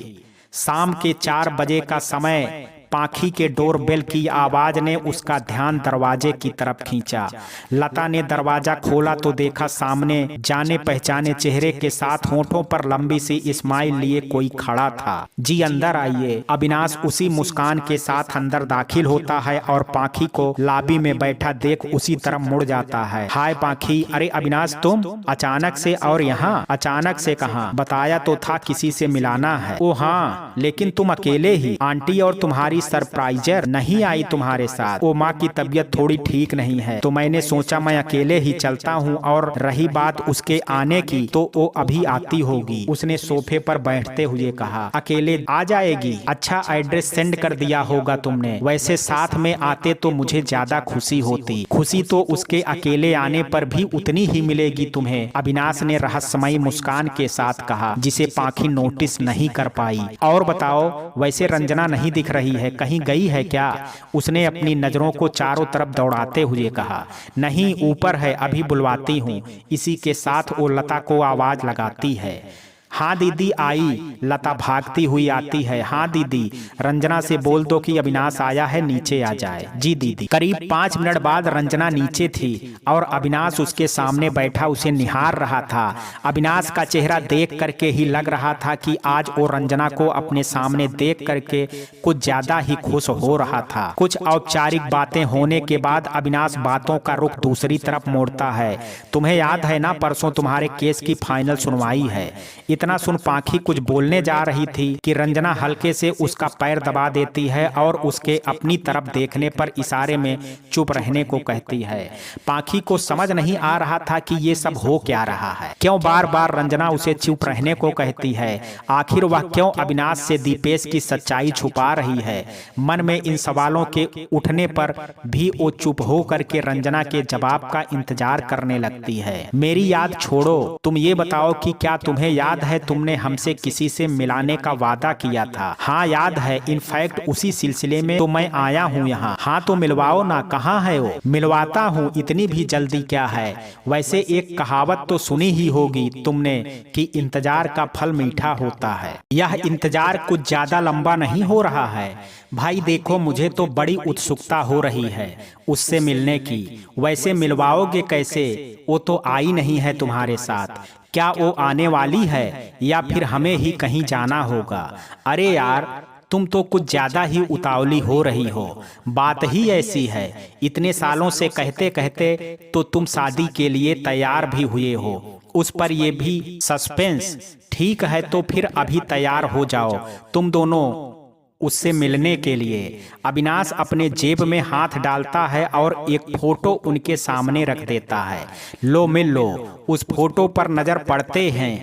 S1: शाम के 4 बजे का समय, पाखी के डोरबेल की आवाज ने उसका ध्यान दरवाजे की तरफ खींचा। लता ने दरवाजा खोला तो देखा सामने जाने पहचाने चेहरे के साथ होठों पर लंबी सी स्माइल लिए कोई खड़ा था। जी अंदर आइए। अविनाश उसी मुस्कान के साथ अंदर दाखिल होता है और पाखी को लॉबी में बैठा देख उसी तरफ मुड़ जाता है। हाय पाखी। अरे अविनाश तुम अचानक से? और यहाँ अचानक से कहाँ? बताया तो था किसी से मिलाना है। ओ हाँ, लेकिन तुम अकेले ही? आंटी और तुम्हारी सरप्राइजर नहीं आई तुम्हारे साथ? ओ माँ की तबीयत थोड़ी ठीक नहीं है तो मैंने सोचा मैं अकेले ही चलता हूँ। और रही बात उसके आने की तो वो अभी आती होगी, उसने सोफे पर बैठते हुए कहा। अकेले आ जाएगी? अच्छा एड्रेस सेंड कर दिया होगा तुमने। वैसे साथ में आते तो मुझे ज्यादा खुशी होती। खुशी तो उसके अकेले आने पर भी उतनी ही मिलेगी तुम्हें, अविनाश ने रहस्यमयी मुस्कान के साथ कहा, जिसे पाखी नोटिस नहीं कर पाई। और बताओ, वैसे रंजना नहीं दिख रही है, कहीं गई है क्या? उसने अपनी नजरों को चारों तरफ दौड़ाते हुए कहा। नहीं, ऊपर है, अभी बुलवाती हूँ। इसी के साथ वो लता को आवाज लगाती है। हाँ दीदी आई। लता भागती हुई आती है। हाँ दीदी, रंजना से बोल दो कि अविनाश आया है, नीचे आ जाए। जी दीदी। करीब 5 मिनट बाद रंजना नीचे थी और अविनाश उसके सामने बैठा उसे निहार रहा था। अविनाश का चेहरा देख करके ही लग रहा था कि आज वो रंजना को अपने सामने देख करके कुछ ज्यादा ही खुश हो रहा था। कुछ औपचारिक बातें होने के बाद अविनाश बातों का रुख दूसरी तरफ मोड़ता है। तुम्हें याद है ना, परसों तुम्हारे केस की फाइनल सुनवाई है। इतना सुन पाखी कुछ बोलने जा रही थी कि रंजना हल्के से उसका पैर दबा देती है और उसके अपनी तरफ देखने पर इशारे में चुप रहने को कहती है। पाखी को समझ नहीं आ रहा था कि ये सब हो क्या रहा है, क्यों बार बार रंजना उसे चुप रहने को कहती है। आखिर वह क्यों अविनाश से दीपेश की सच्चाई छुपा रही है। मन में इन सवालों के उठने पर भी वो चुप हो करके रंजना के जवाब का इंतजार करने लगती है। मेरी याद छोड़ो, तुम ये बताओ कि क्या तुम्हें याद है तुमने हमसे किसी से मिलाने का वादा किया था? हाँ याद है, इनफैक्ट उसी सिलसिले में तो मैं आया हूँ यहाँ। हाँ तो मिलवाओ ना, कहाँ है वो? मिलवाता हूँ, इतनी भी जल्दी क्या है? वैसे एक कहावत तो सुनी ही होगी तुमने कि इंतजार का फल मीठा होता है। यह इंतजार कुछ ज्यादा लंबा नहीं हो रहा है भाई। देखो, मुझे तो बड़ी उत्सुकता हो रही है उससे मिलने की। वैसे मिलवाओगे कैसे? वो तो आई नहीं है तुम्हारे साथ। क्या वो आने वाली है या फिर हमें ही कहीं जाना होगा? अरे यार, तुम तो कुछ ज्यादा ही उतावली हो रही हो। बात ही ऐसी है, इतने सालों से कहते कहते तो तुम शादी के लिए तैयार भी हुए हो, उस पर ये भी सस्पेंस। ठीक है तो फिर अभी तैयार हो जाओ तुम दोनों उससे मिलने के लिए। अविनाश अपने जेब में हाथ डालता है और एक फोटो उनके सामने रख देता है। लो मिल लो। उस फोटो पर नजर पड़ते हैं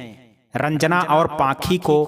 S1: रंजना और पाखी को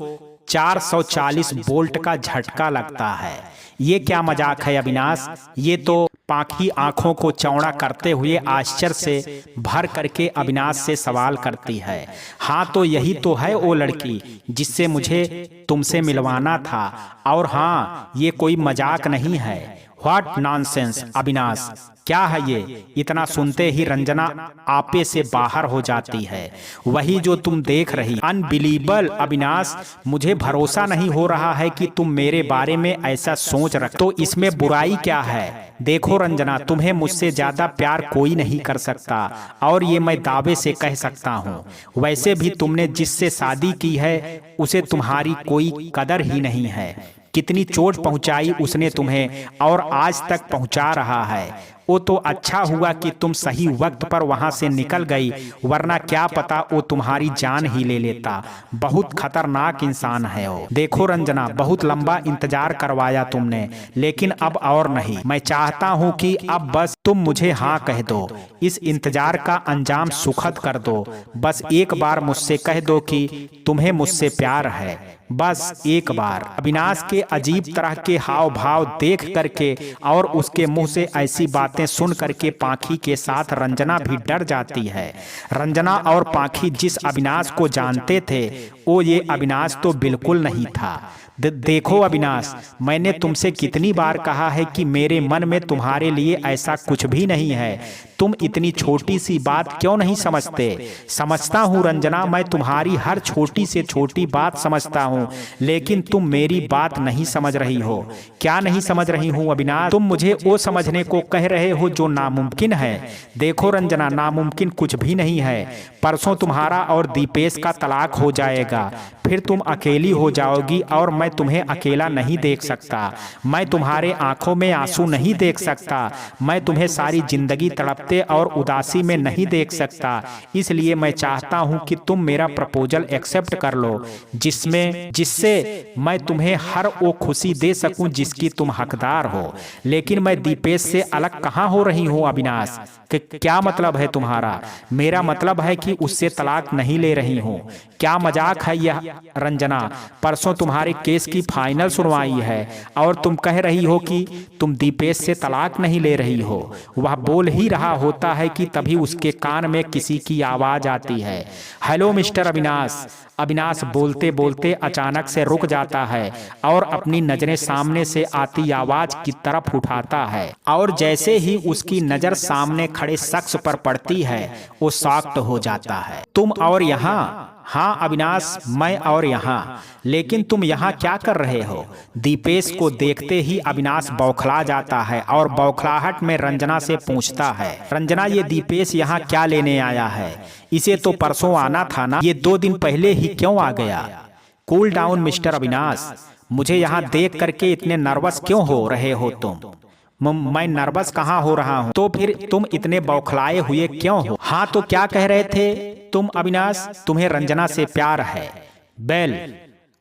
S1: 440 वोल्ट का झटका लगता है। ये क्या मजाक है अविनाश? ये तो पाखी आंखों को चौड़ा करते हुए आश्चर्य से भर करके अविनाश से सवाल करती है। हाँ तो यही तो है वो लड़की जिससे मुझे तुमसे मिलवाना था। और हाँ, ये कोई मजाक नहीं है। व्हाट नॉनसेंस अविनाश, क्या है ये? इतना सुनते ही रंजना आपे से बाहर हो जाती है। वही जो तुम देख रही। अनबिलीवेबल अविनाश, मुझे भरोसा नहीं हो रहा है कि तुम मेरे बारे में ऐसा सोच रख। तो इसमें बुराई क्या है? देखो रंजना, तुम्हें मुझसे ज्यादा प्यार कोई नहीं कर सकता और ये मैं दावे से कह सकता हूँ। वैसे भी तुमने जिससे शादी की है उसे तुम्हारी कोई कदर ही नहीं है। कितनी चोट पहुंचाई उसने तुम्हें और आज तक पहुंचा रहा है। वो तो अच्छा हुआ कि तुम सही वक्त पर वहां से निकल गई, वरना क्या पता वो तुम्हारी जान ही ले लेता। बहुत खतरनाक इंसान है वो। देखो रंजना, बहुत लंबा इंतजार करवाया तुमने, लेकिन अब और नहीं। मैं चाहता हूँ कि अब बस तुम मुझे हाँ कह दो, इस इंतजार का अंजाम सुखद कर दो। बस एक बार मुझसे कह दो कि तुम्हें मुझसे प्यार है, बस एक बार। अविनाश के अजीब तरह के हाव भाव देख करके और उसके मुंह से ऐसी बातें सुन करके पाखी के साथ रंजना भी डर जाती है। रंजना और पाखी जिस अविनाश को जानते थे, वो ये अविनाश तो बिल्कुल नहीं था। देखो अविनाश, मैंने तुमसे कितनी बार कहा है कि मेरे मन में तुम्हारे लिए ऐसा कुछ भी नहीं है। तुम इतनी छोटी सी बात क्यों नहीं समझते? समझता हूँ रंजना, मैं तुम्हारी हर छोटी से छोटी बात समझता हूँ, लेकिन तुम मेरी बात नहीं समझ रही हो। क्या नहीं समझ रही हूँ अविनाश? तुम मुझे वो समझने को कह रहे हो जो नामुमकिन है। देखो रंजना, नामुमकिन कुछ भी नहीं है। परसों तुम्हारा और दीपेश का तलाक हो जाएगा, फिर तुम अकेली हो जाओगी और मैं तुम्हें अकेला नहीं देख सकता। मैं तुम्हारे आंखों में आंसू नहीं देख सकता। मैं तुम्हें सारी जिंदगी तड़पते और उदासी में नहीं देख सकता। इसलिए मैं चाहता हूं कि तुम मेरा प्रपोजल एक्सेप्ट कर लो, जिससे मैं तुम्हें हर वो खुशी दे सकूं जिसकी तुम हकदार हो। लेकिन मैं दीपेश से अलग कहां हो रही हूं अविनाश? क्या मतलब है तुम्हारा? मेरा मतलब है कि उससे तलाक नहीं ले रही हूं। क्या मजाक है यह रंजना? परसों तुम्हारे केस की फाइनल सुनवाई है और तुम कह रही हो कि तुम दीपेश से तलाक नहीं ले रही हो। वह बोल ही रहा होता है कि तभी उसके कान में किसी की आवाज आती है, हेलो मिस्टर अविनाश। अविनाश बोलते बोलते अचानक से रुक जाता है और अपनी नजरें सामने से आती आवाज की तरफ उठाता है, और जैसे ही उसकी नजर सामने खड़े शख्स पर पड़ती है, वो शॉक्ड हो जाता है। तुम और यहाँ? हाँ अविनाश, मैं और यहाँ। लेकिन तुम यहाँ क्या कर रहे हो? दीपेश को देखते ही अविनाश बौखला जाता है और बौखलाहट में रंजना से पूछता है, रंजना ये दीपेश यहाँ क्या लेने आया है? इसे तो परसों आना था ना, ये 2 दिन पहले ही क्यों आ गया? कूल डाउन मिस्टर अविनाश, मुझे यहाँ देख करके इतने नर्वस क्यों हो रहे हो तुम? मैं नर्वस कहाँ हो रहा हूँ? तो फिर तुम इतने बौखलाए हुए क्यों हो? हाँ तो क्या कह रहे थे तुम अविनाश? तुम्हें रंजना से प्यार है। बेल,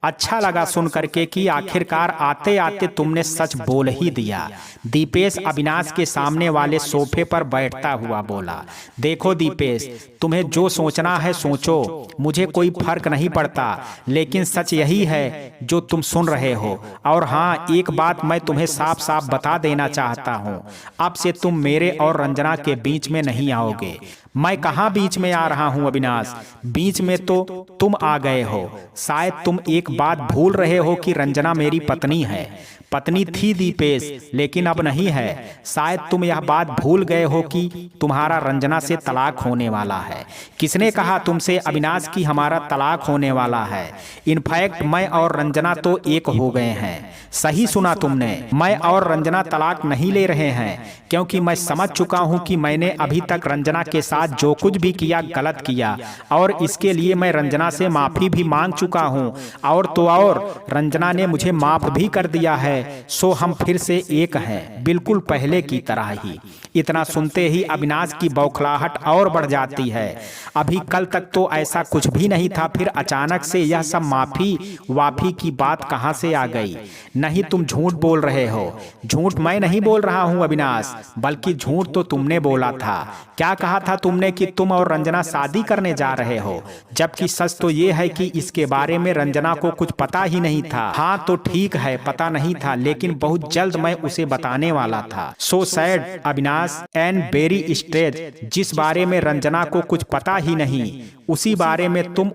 S1: अच्छा लगा सुन करके कि आखिरकार आते आते तुमने सच बोल ही दिया। दीपेश अविनाश के सामने वाले सोफे पर बैठता हुआ बोला, देखो दीपेश, तुम्हें जो सोचना है सोचो, मुझे कोई फर्क नहीं पड़ता, लेकिन सच यही है जो तुम सुन रहे हो। और हाँ, एक बात मैं तुम्हें साफ साफ बता देना चाहता हूँ, अब से तुम मेरे और रंजना के बीच में नहीं आओगे। मैं कहाँ बीच में आ रहा हूँ अविनाश? बीच में तो तुम आ गए हो। शायद तुम एक बात भूल रहे हो कि रंजना मेरी पत्नी है। पत्नी थी दीपेश, लेकिन अब नहीं है। शायद तुम यह बात भूल गए हो कि तुम्हारा रंजना से तलाक होने वाला है। किसने कहा तुमसे अविनाश कि हमारा तलाक होने वाला है? इनफैक्ट मैं और रंजना तो एक हो गए हैं। सही सुना तुमने, मैं और रंजना तलाक नहीं ले रहे हैं, क्योंकि मैं समझ चुका हूं कि मैंने अभी तक रंजना के साथ जो कुछ भी किया गलत किया, और इसके लिए मैं रंजना से माफी भी मांग चुका हूं। और तो और रंजना ने मुझे माफ भी कर दिया है। सो हम फिर से एक हैं, बिल्कुल पहले की तरह ही। इतना सुनते ही अविनाश की बौखलाहट और बढ़ जाती है। अभी कल तक तो ऐसा कुछ भी नहीं था, फिर अचानक से यह सब माफी वाफी की बात कहां से आ गई? नहीं, तुम झूठ बोल रहे हो। झूठ मैं नहीं बोल रहा हूं अविनाश, बल्कि झूठ तो तुमने बोला था। क्या कहा था तुमने कि तुम और रंजना शादी करने जा रहे हो, जबकि सच तो ये है कि इसके बारे में रंजना को कुछ पता ही नहीं था। हाँ तो ठीक है, पता नहीं था, लेकिन बहुत जल्द मैं उसे बताने वाला था। So sad Avinash and very strange. जिस बारे में रंजना को कुछ पता ही नहीं, उसी बारे में तुम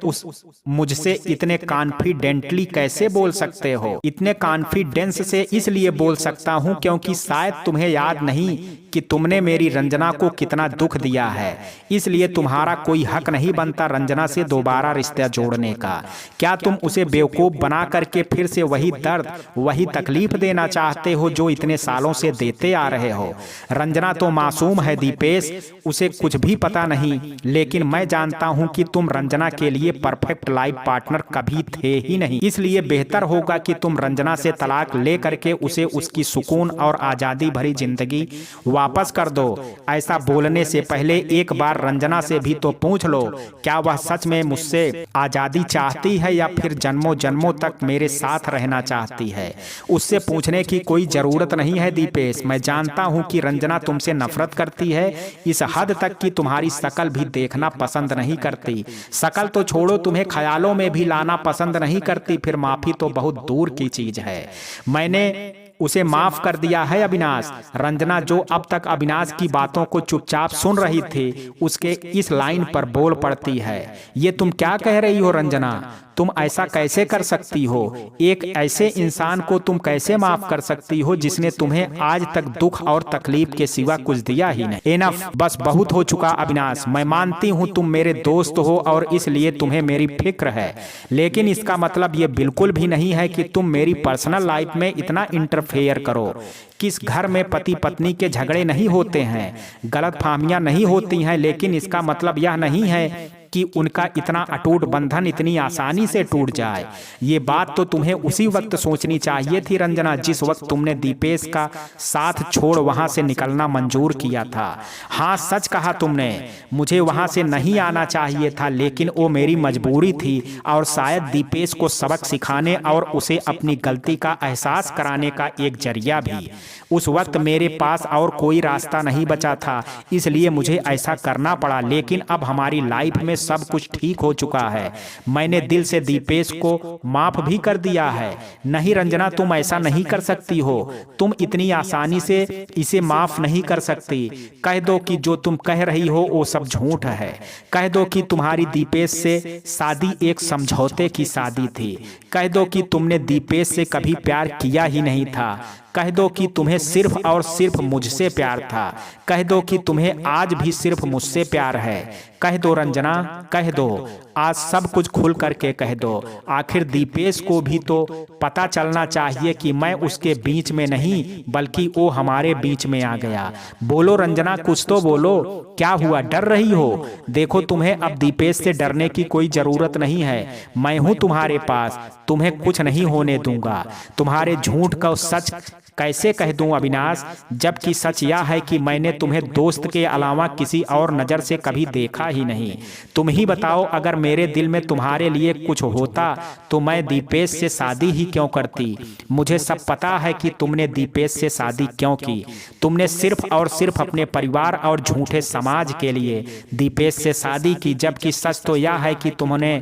S1: मुझसे इतने कॉन्फिडेंटली कैसे बोल सकते हो? इतने कॉन्फिडेंस से इसलिए बोल सकता हूं क्योंकि शायद तुम्हें याद नहीं कि तुमने मेरी रंजना को कितना दुख दिया है। इसलिए तुम्हारा कोई हक नहीं बनता रंजना से दोबारा रिश्ता जोड़ने का। क्या तुम उसे बेवकूफ बना करके फिर से वही दर्द, वही तकलीफ देना चाहते हो जो इतने सालों से देते आ रहे हो? रंजना तो मासूम है दीपेश, उसे कुछ भी पता नहीं, लेकिन मैं जानता हूं कि तुम रंजना के लिए परफेक्ट लाइफ पार्टनर कभी थे ही नहीं, इसलिए बेहतर होगा कि तुम रंजना से तलाक ले करके उसे उसकी सुकून और आजादी भरी जिंदगी वापस कर दो। ऐसा बोलने से पहले एक बार रंजना से भी तो पूछ लो, क्या वह सच में मुझसे आजादी चाहती है या फिर जन्मों जन्मों तक मेरे साथ रहना चाहती है। उससे पूछने की कोई जरूरत नहीं है दीपेश। मैं जानता हूं कि रंजना तुमसे नफरत करती है, इस हद तक कि तुम्हारी शकल भी देखना पसंद नहीं करती। शकल तो छोड़ो, तुम्हें ख्यालों में भी लाना पसंद नहीं करती, फिर माफी तो बहुत दूर की चीज है। मैंने उसे माफ कर दिया है अविनाश। रंजना जो अब तक अविनाश की बातों को चुपचाप सुन रही थी, उसके इस लाइन पर बोल पड़ती है, ये तुम क्या कह रही हो रंजना? तुम ऐसा कैसे कर सकती हो? एक ऐसे इंसान को तुम कैसे माफ कर सकती हो जिसने तुम्हें आज तक दुख और तकलीफ के सिवा कुछ दिया ही नहीं? एनफ, बस बहुत हो चुका अविनाश। मैं मानती हूँ तुम मेरे दोस्त हो और इसलिए तुम्हें मेरी फिक्र है, लेकिन इसका मतलब ये बिल्कुल भी नहीं है कि तुम मेरी पर्सनल लाइफ में इतना इंटरफेयर करो। किस घर में पति पत्नी के झगड़े नहीं होते हैं, गलतफहमियां नहीं होती हैं, लेकिन इसका मतलब यह नहीं है कि उनका इतना अटूट बंधन इतनी आसानी से टूट जाए। ये बात तो तुम्हें उसी वक्त सोचनी चाहिए थी रंजना, जिस वक्त तुमने दीपेश का साथ छोड़ वहां से निकलना मंजूर किया था। हाँ, सच कहा तुमने, मुझे वहां से नहीं आना चाहिए था, लेकिन वो मेरी मजबूरी थी और शायद दीपेश को सबक सिखाने और उसे अपनी गलती का एहसास कराने का एक जरिया भी। उस वक्त मेरे पास और कोई रास्ता नहीं बचा था, इसलिए मुझे ऐसा करना पड़ा। लेकिन अब हमारी लाइफ में सब कुछ ठीक हो चुका है। मैंने दिल से दीपेश को माफ भी कर दिया है। नहीं रंजना, तुम ऐसा नहीं कर सकती हो। तुम इतनी आसानी से इसे माफ नहीं कर सकती। कह दो कि जो तुम कह रही हो वो सब झूठ है। कह दो कि तुम्हारी दीपेश से शादी एक समझौते की शादी थी। कह दो कि तुमने दीपेश से कभी प्यार किया ही नहीं था। कह दो कि तुम्हें सिर्फ और सिर्फ मुझसे प्यार था। कह दो कि तुम्हें आज भी सिर्फ मुझसे प्यार है। कह दो रंजना, कह दो, आज सब कुछ खुल करके कह दो। आखिर दीपेश को भी तो पता चलना चाहिए कि मैं उसके बीच में नहीं बल्कि वो हमारे बीच में आ गया। बोलो रंजना, कुछ तो बोलो। क्या हुआ, डर रही हो? देखो, तुम्हें अब दीपेश से डरने की कोई जरूरत नहीं है। मैं हूं तुम्हारे पास, तुम्हें कुछ नहीं होने दूंगा। तुम्हारे झूठ का सच कैसे कह दूं अविनाश, जबकि सच यह है कि मैंने तुम्हें दोस्त के अलावा किसी और नजर से कभी देखा ही नहीं। तुम ही बताओ, अगर मेरे दिल में तुम्हारे लिए कुछ होता तो मैं दीपेश से शादी ही क्यों करती? मुझे सब पता है कि तुमने दीपेश से शादी क्यों की। तुमने सिर्फ और सिर्फ अपने परिवार और झूठे समाज के लिए दीपेश से शादी की, जबकि सच तो यह है कि तुमने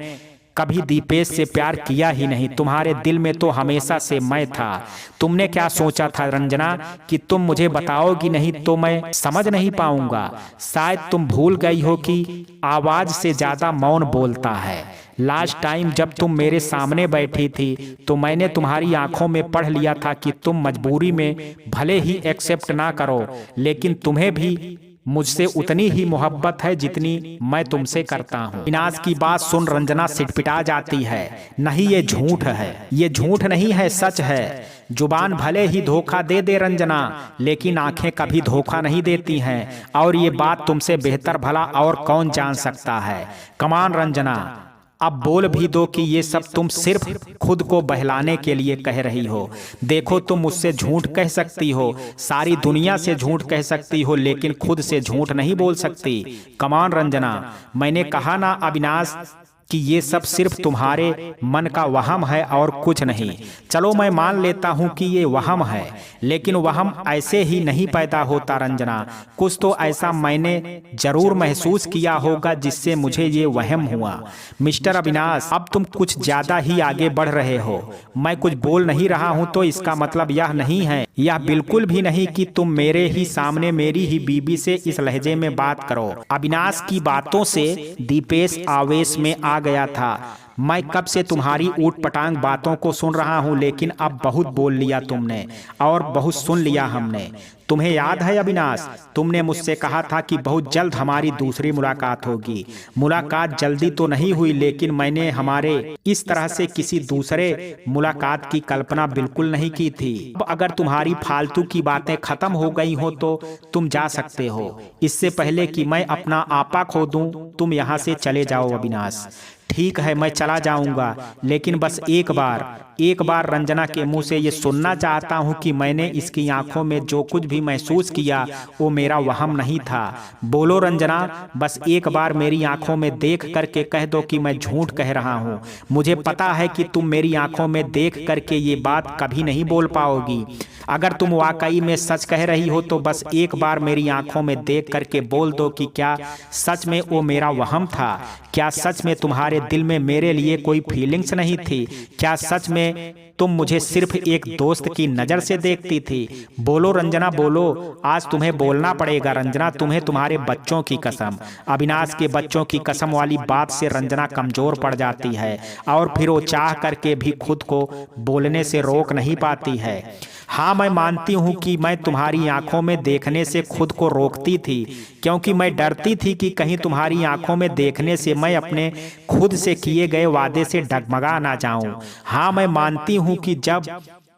S1: कभी दीपेश से प्यार किया ही नहीं। तुम्हारे दिल में तो हमेशा से मैं था। तुमने क्या सोचा था रंजना कि तुम मुझे बताओगी नहीं तो मैं समझ नहीं पाऊंगा? शायद तुम भूल गई हो कि आवाज से ज्यादा मौन बोलता है। लास्ट टाइम जब तुम मेरे सामने बैठी थी तो मैंने तुम्हारी आंखों में पढ़ लिया था कि तुम मजबूरी में भले ही एक्सेप्ट ना करो, लेकिन तुम्हें भी मुझसे उतनी ही मोहब्बत है जितनी मैं तुमसे करता हूँ। अविनाश की बात सुन रंजना सिटपिटा जाती है। नहीं, ये झूठ है। ये झूठ नहीं है, सच है। जुबान भले ही धोखा दे दे रंजना, लेकिन आंखें कभी धोखा नहीं देती हैं, और ये बात तुमसे बेहतर भला और कौन जान सकता है। कमान रंजना, अब बोल भी दो कि ये सब तुम सिर्फ खुद को बहलाने के लिए कह रही हो। देखो, तुम मुझसे झूठ कह सकती हो, सारी दुनिया से झूठ कह सकती हो, लेकिन खुद से झूठ नहीं बोल सकती। कमान रंजना, मैंने कहा ना अविनाश कि ये सब सिर्फ तुम्हारे मन का वहम है और कुछ नहीं। चलो मैं मान लेता हूँ कि ये वहम है, लेकिन वहम ऐसे ही नहीं पैदा होता रंजना। कुछ तो ऐसा मैंने जरूर महसूस किया होगा जिससे मुझे ये वहम हुआ। मिस्टर अविनाश, अब तुम कुछ ज्यादा ही आगे बढ़ रहे हो। मैं कुछ बोल नहीं रहा हूँ तो इसका मतलब यह नहीं है, यह बिल्कुल भी नहीं कि तुम मेरे ही सामने मेरी ही बीबी से इस लहजे में बात करो। अविनाश की बातों से दीपेश आवेश में आ गया था। मैं कब से तुम्हारी ऊट पटांग बातों को सुन रहा हूँ, लेकिन अब बहुत बोल लिया तुमने और बहुत सुन लिया हमने। तुम्हें याद है अविनाश, तुमने मुझसे कहा था कि बहुत जल्द हमारी दूसरी मुलाकात होगी। मुलाकात जल्दी तो नहीं हुई, लेकिन मैंने हमारे इस तरह से किसी दूसरे मुलाकात की कल्पना बिल्कुल नहीं की थी। अब अगर तुम्हारी फालतू की बातें खत्म हो गई हो तो तुम जा सकते हो। इससे पहले कि मैं अपना आपा खो दूं, तुम यहाँ से चले जाओ अविनाश। ठीक है, मैं चला जाऊंगा, लेकिन बस एक बार रंजना के मुंह से ये सुनना चाहता हूँ कि मैंने इसकी आंखों में जो कुछ भी महसूस किया वो मेरा वहम नहीं था। बोलो रंजना, बस एक बार मेरी आंखों में देख करके कह दो कि मैं झूठ कह रहा हूँ। मुझे पता है कि तुम मेरी आंखों में देख करके ये बात कभी नहीं बोल पाओगी। अगर तुम वाकई में सच कह रही हो तो बस एक बार मेरी आंखों में देख करके बोल दो कि क्या सच में वो मेरा वहम था। क्या सच में तुम्हारे दिल में मेरे लिए कोई फीलिंग्स नहीं थी? क्या सच में तुम मुझे सिर्फ एक दोस्त की नजर से देखती थी? बोलो रंजना, बोलो, आज तुम्हें बोलना पड़ेगा रंजना, तुम्हें तुम्हारे बच्चों की कसम। अविनाश के बच्चों की कसम वाली बात से रंजना कमजोर पड़ जाती है और फिर वो चाह करके भी खुद को बोलने से रोक नहीं पाती है। हाँ, मैं मानती हूँ कि मैं तुम्हारी आंखों में देखने से खुद को रोकती थी, क्योंकि मैं डरती थी कि कहीं तुम्हारी आंखों में देखने से मैं अपने खुद से किए गए वादे से डगमगा ना जाऊं। हाँ, मैं मानती हूँ कि जब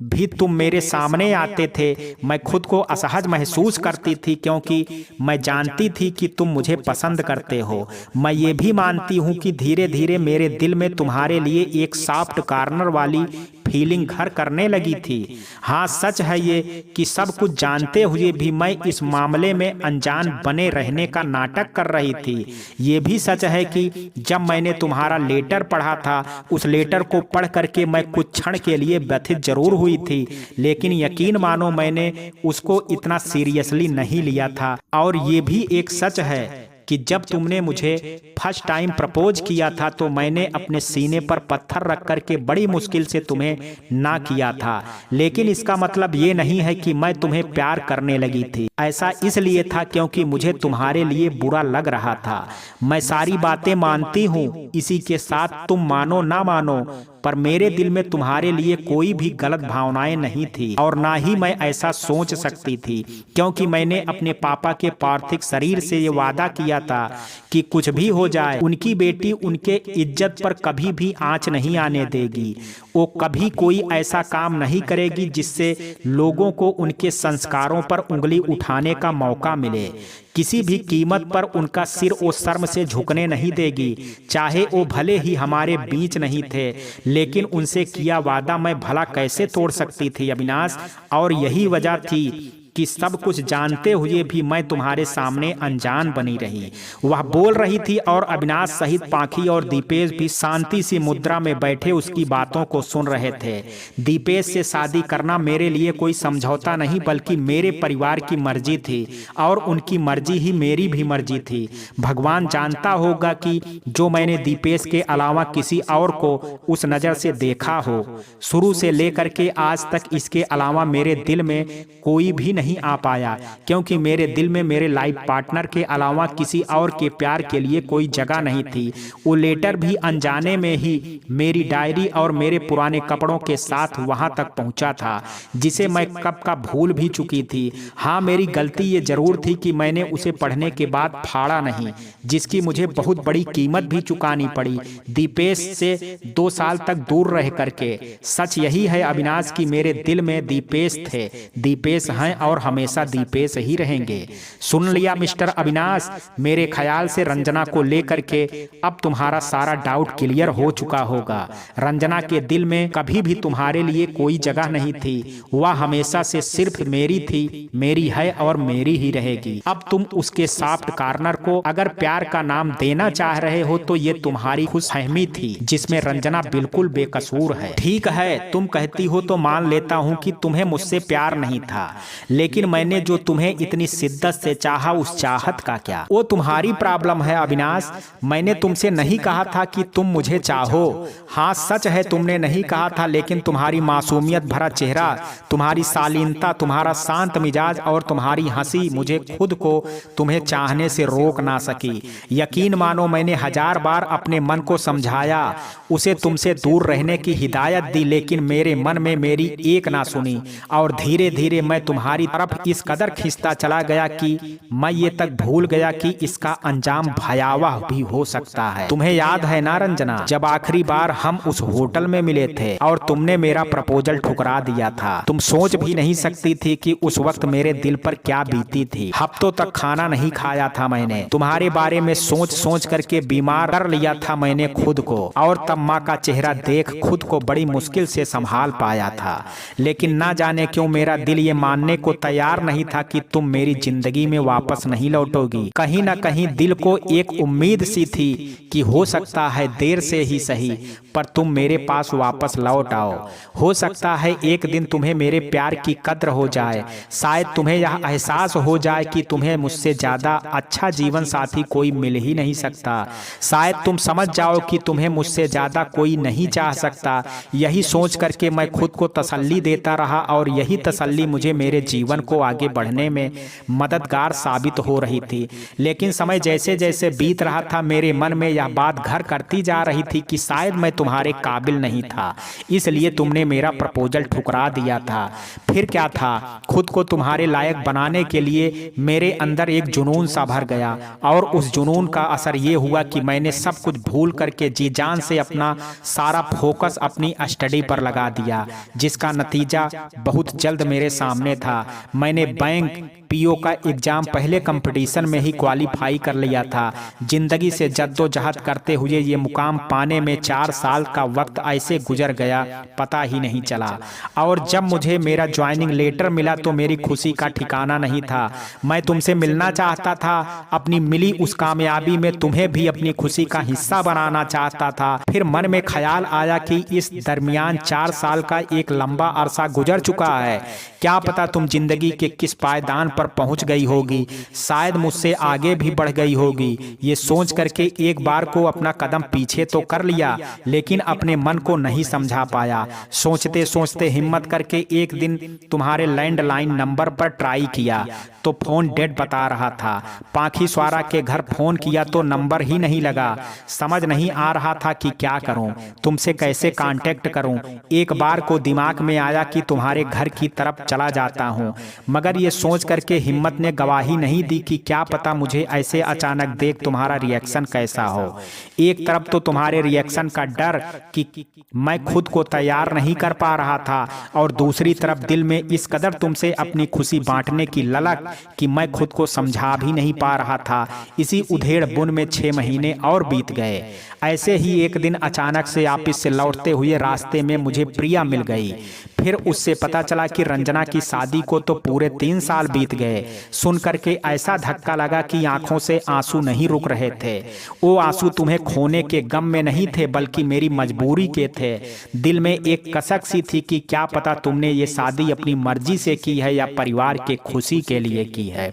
S1: भी तुम मेरे सामने आते थे मैं खुद को असहज महसूस करती थी, क्योंकि मैं जानती थी कि तुम मुझे पसंद करते हो। मैं ये भी मानती हूँ कि धीरे धीरे मेरे दिल में तुम्हारे लिए एक सॉफ्ट कॉर्नर वाली फीलिंग घर करने लगी थी। हाँ, सच है ये कि सब कुछ जानते हुए भी मैं इस मामले में अनजान बने रहने का नाटक कर रही थी। ये भी सच है कि जब मैंने तुम्हारा लेटर पढ़ा था, उस लेटर को पढ़ करके मैं कुछ क्षण के लिए व्यथित जरूर हुई थी, लेकिन यकीन मानो मैंने उसको इतना सीरियसली नहीं लिया था। और ये भी एक सच है कि जब तुमने मुझे फर्स्ट टाइम प्रपोज किया था तो मैंने अपने सीने पर पत्थर रख करके बड़ी मुश्किल से तुम्हें ना किया था। लेकिन इसका मतलब ये नहीं है कि मैं तुम्हें प्यार करने लगी थी। ऐसा इसलिए था क्योंकि मुझे तुम्हारे लिए बुरा लग रहा था। मैं सारी बातें मानती हूँ, इसी के साथ तुम मानो ना मानो, पर मेरे दिल में तुम्हारे लिए कोई भी गलत भावनाएं नहीं थी और ना ही मैं ऐसा सोच सकती थी, क्योंकि मैंने अपने पापा के पार्थिव शरीर से ये वादा किया था कि कुछ भी हो जाए उनकी बेटी उनके इज्जत पर कभी भी आंच नहीं आने देगी। वो कभी कोई ऐसा काम नहीं करेगी जिससे लोगों को उनके संस्कारों पर उंगली उठाने का मौका मिले। किसी भी कीमत पर उनका सिर वो शर्म से झुकने नहीं देगी, चाहे वो भले ही हमारे बीच नहीं थे, लेकिन उनसे किया वादा मैं भला कैसे तोड़ सकती थी अविनाश। और यही वजह थी कि सब कुछ जानते हुए भी मैं तुम्हारे सामने अनजान बनी रही। वह बोल रही थी और अविनाश सहित पाखी और दीपेश भी शांति सी मुद्रा में बैठे उसकी बातों को सुन रहे थे। दीपेश से शादी करना मेरे लिए कोई समझौता नहीं बल्कि मेरे परिवार की मर्जी थी और उनकी मर्जी ही मेरी भी मर्जी थी। भगवान जानता होगा कि जो मैंने दीपेश के अलावा किसी और को उस नजर से देखा हो, शुरू से लेकर के आज तक इसके अलावा मेरे दिल में कोई भी नहीं आ पाया, क्योंकि मेरे दिल में मेरे लाइफ पार्टनर के अलावा किसी और के प्यार के लिए कोई जगह नहीं थी। वो लेटर भी अनजाने में ही मेरी डायरी और मेरे पुराने कपड़ों के साथ वहां तक पहुंचा था, जिसे मैं कब का भूल भी चुकी थी। हाँ, मेरी गलती ये जरूर थी कि मैंने उसे पढ़ने के बाद फाड़ा नहीं, जिसकी मुझे बहुत बड़ी कीमत भी चुकानी पड़ी दीपेश से 2 साल तक दूर रह करके। सच यही है अविनाश की मेरे दिल में दीपेश थे, दीपेश हैं और हमेशा दीपेश ही रहेंगे। सुन लिया मिस्टर अविनाश, मेरे ख्याल से रंजना को लेकर के अब तुम्हारा सारा डाउट क्लियर हो चुका होगा। रंजना के दिल में कभी भी तुम्हारे लिए कोई जगह नहीं थी, वह हमेशा से सिर्फ मेरी थी, मेरी है और मेरी ही रहेगी। अब तुम उसके सॉफ्ट कॉर्नर को अगर प्यार का नाम देना चाह रहे हो तो ये तुम्हारी खुशफहमी थी, जिसमें रंजना बिल्कुल बेकसूर है। ठीक है, तुम कहती हो तो मान लेता हूँ कि तुम्हें मुझसे प्यार नहीं था, लेकिन मैंने जो तुम्हें इतनी शिद्दत से चाहा उस चाहत का क्या? वो तुम्हारी प्रॉब्लम है अविनाश। मैंने तुमसे नहीं कहा था कि तुम मुझे चाहो। हाँ सच है तुमने नहीं कहा था, लेकिन तुम्हारी मासूमियत भरा चेहरा, तुम्हारी शालीनता, तुम्हारा शांत मिजाज और तुम्हारी हंसी मुझे खुद को तुम्हें चाहने से रोक ना सकी। यकीन मानो मैंने 1000 बार अपने मन को समझाया, उसे तुमसे दूर रहने की हिदायत दी, लेकिन मेरे मन में मेरी एक ना सुनी और धीरे धीरे मैं तुम्हारी तरफ इस कदर खींचता चला गया कि मैं ये तक भूल गया कि इसका अंजाम भयावह भी हो सकता है। तुम्हें याद है ना रंजना, जब आखिरी बार हम उस होटल में मिले थे और तुमने मेरा प्रपोजल ठुकरा दिया था। तुम सोच भी नहीं सकती थी कि उस वक्त मेरे दिल पर क्या बीती थी। हफ्तों तक खाना नहीं खाया था मैंने। तुम्हारे बारे में सोच सोच करके बीमार कर लिया था मैंने खुद को, और तब माँ का चेहरा देख खुद को बड़ी मुश्किल से संभाल पाया था। लेकिन ना जाने क्यों मेरा दिल ये मानने को तैयार नहीं था कि तुम मेरी जिंदगी में वापस नहीं लौटोगी। कहीं ना कहीं दिल को एक उम्मीद सी थी कि हो सकता है देर से ही सही, पर तुम मेरे पास वापस लौट आओ। हो सकता है एक दिन तुम्हें मेरे प्यार की कद्र हो जाए, शायद तुम्हें यह एहसास हो जाए कि तुम्हें मुझसे ज्यादा अच्छा जीवन साथी कोई मिल ही नहीं सकता। शायद तुम समझ जाओ कि तुम्हें मुझसे ज्यादा कोई नहीं चाह सकता। यही सोच करके मैं खुद को तसल्ली देता रहा और यही तसल्ली मुझे मेरे जीवन को आगे बढ़ने में मददगार साबित हो रही थी। लेकिन समय जैसे जैसे बीत रहा था मेरे मन में यह बात घर करती जा रही थी कि शायद मैं तुम्हारे काबिल नहीं था, इसलिए तुमने मेरा प्रपोजल ठुकरा दिया था। फिर क्या था, खुद को तुम्हारे लायक बनाने के लिए मेरे अंदर एक जुनून सा भर गया और उस जुनून का असर ये हुआ कि मैंने सब कुछ भूल करके जी जान से अपना सारा फोकस अपनी स्टडी पर लगा दिया, जिसका नतीजा बहुत जल्द मेरे सामने था। मैंने बैंक पीओ का एग्जाम पहले कंपटीशन में ही क्वालिफाई कर लिया था। जिंदगी से जद्दोजहद करते हुए ये मुकाम पाने में 4 साल का वक्त ऐसे गुजर गया पता ही नहीं चला। और जब मुझे मेरा ज्वाइनिंग लेटर मिला तो मेरी खुशी का ठिकाना नहीं था। मैं तुमसे मिलना चाहता था, अपनी मिली उस कामयाबी में तुम्हें भी अपनी खुशी का हिस्सा बनाना चाहता था। फिर मन में ख्याल आया कि इस दरमियान 4 साल का एक लंबा अरसा गुजर चुका है, क्या पता तुम जिंदगी के किस पायदान पर पहुंच गई होगी, शायद मुझसे आगे भी बढ़ गई होगी। ये सोच करके एक बार को अपना कदम पीछे तो कर लिया, लेकिन अपने मन को नहीं समझा पाया। सोचते सोचते हिम्मत करके एक दिन तुम्हारे लैंडलाइन नंबर पर ट्राई किया तो फोन डेड बता रहा था। पाखी स्वारा के घर फोन किया तो नंबर ही नहीं लगा। समझ नहीं आ रहा था कि क्या करूं, तुमसे कैसे कांटेक्ट करूं। एक बार को दिमाग में आया कि तुम्हारे घर की तरफ चला जाता हूं, मगर ये सोच करके हिम्मत ने गवाही नहीं दी कि क्या पता मुझे ऐसे अचानक देख तुम्हारा रिएक्शन कैसा हो। एक तरफ तो तुम्हारे रिएक्शन का डर कि मैं खुद को तैयार नहीं कर पा रहा था, और दूसरी तरफ दिल में इस कदर तुमसे अपनी खुशी बांटने की ललक कि मैं खुद को समझा भी नहीं पा रहा था। इसी उधेड़ बुन में 6 महीने और बीत गए। ऐसे ही एक दिन अचानक से ऑफिस से लौटते हुए रास्ते में मुझे प्रिया मिल गई। फिर उससे पता चला कि रंजना की शादी को तो पूरे 3 साल बीत गए। सुन करके ऐसा धक्का लगा कि आंखों से आंसू नहीं रुक रहे थे। वो आंसू तुम्हें खोने के गम में नहीं थे, बल्कि मेरी मजबूरी के थे। दिल में एक कसक सी थी कि क्या पता तुमने ये शादी अपनी मर्जी से की है या परिवार के खुशी के लिए की है।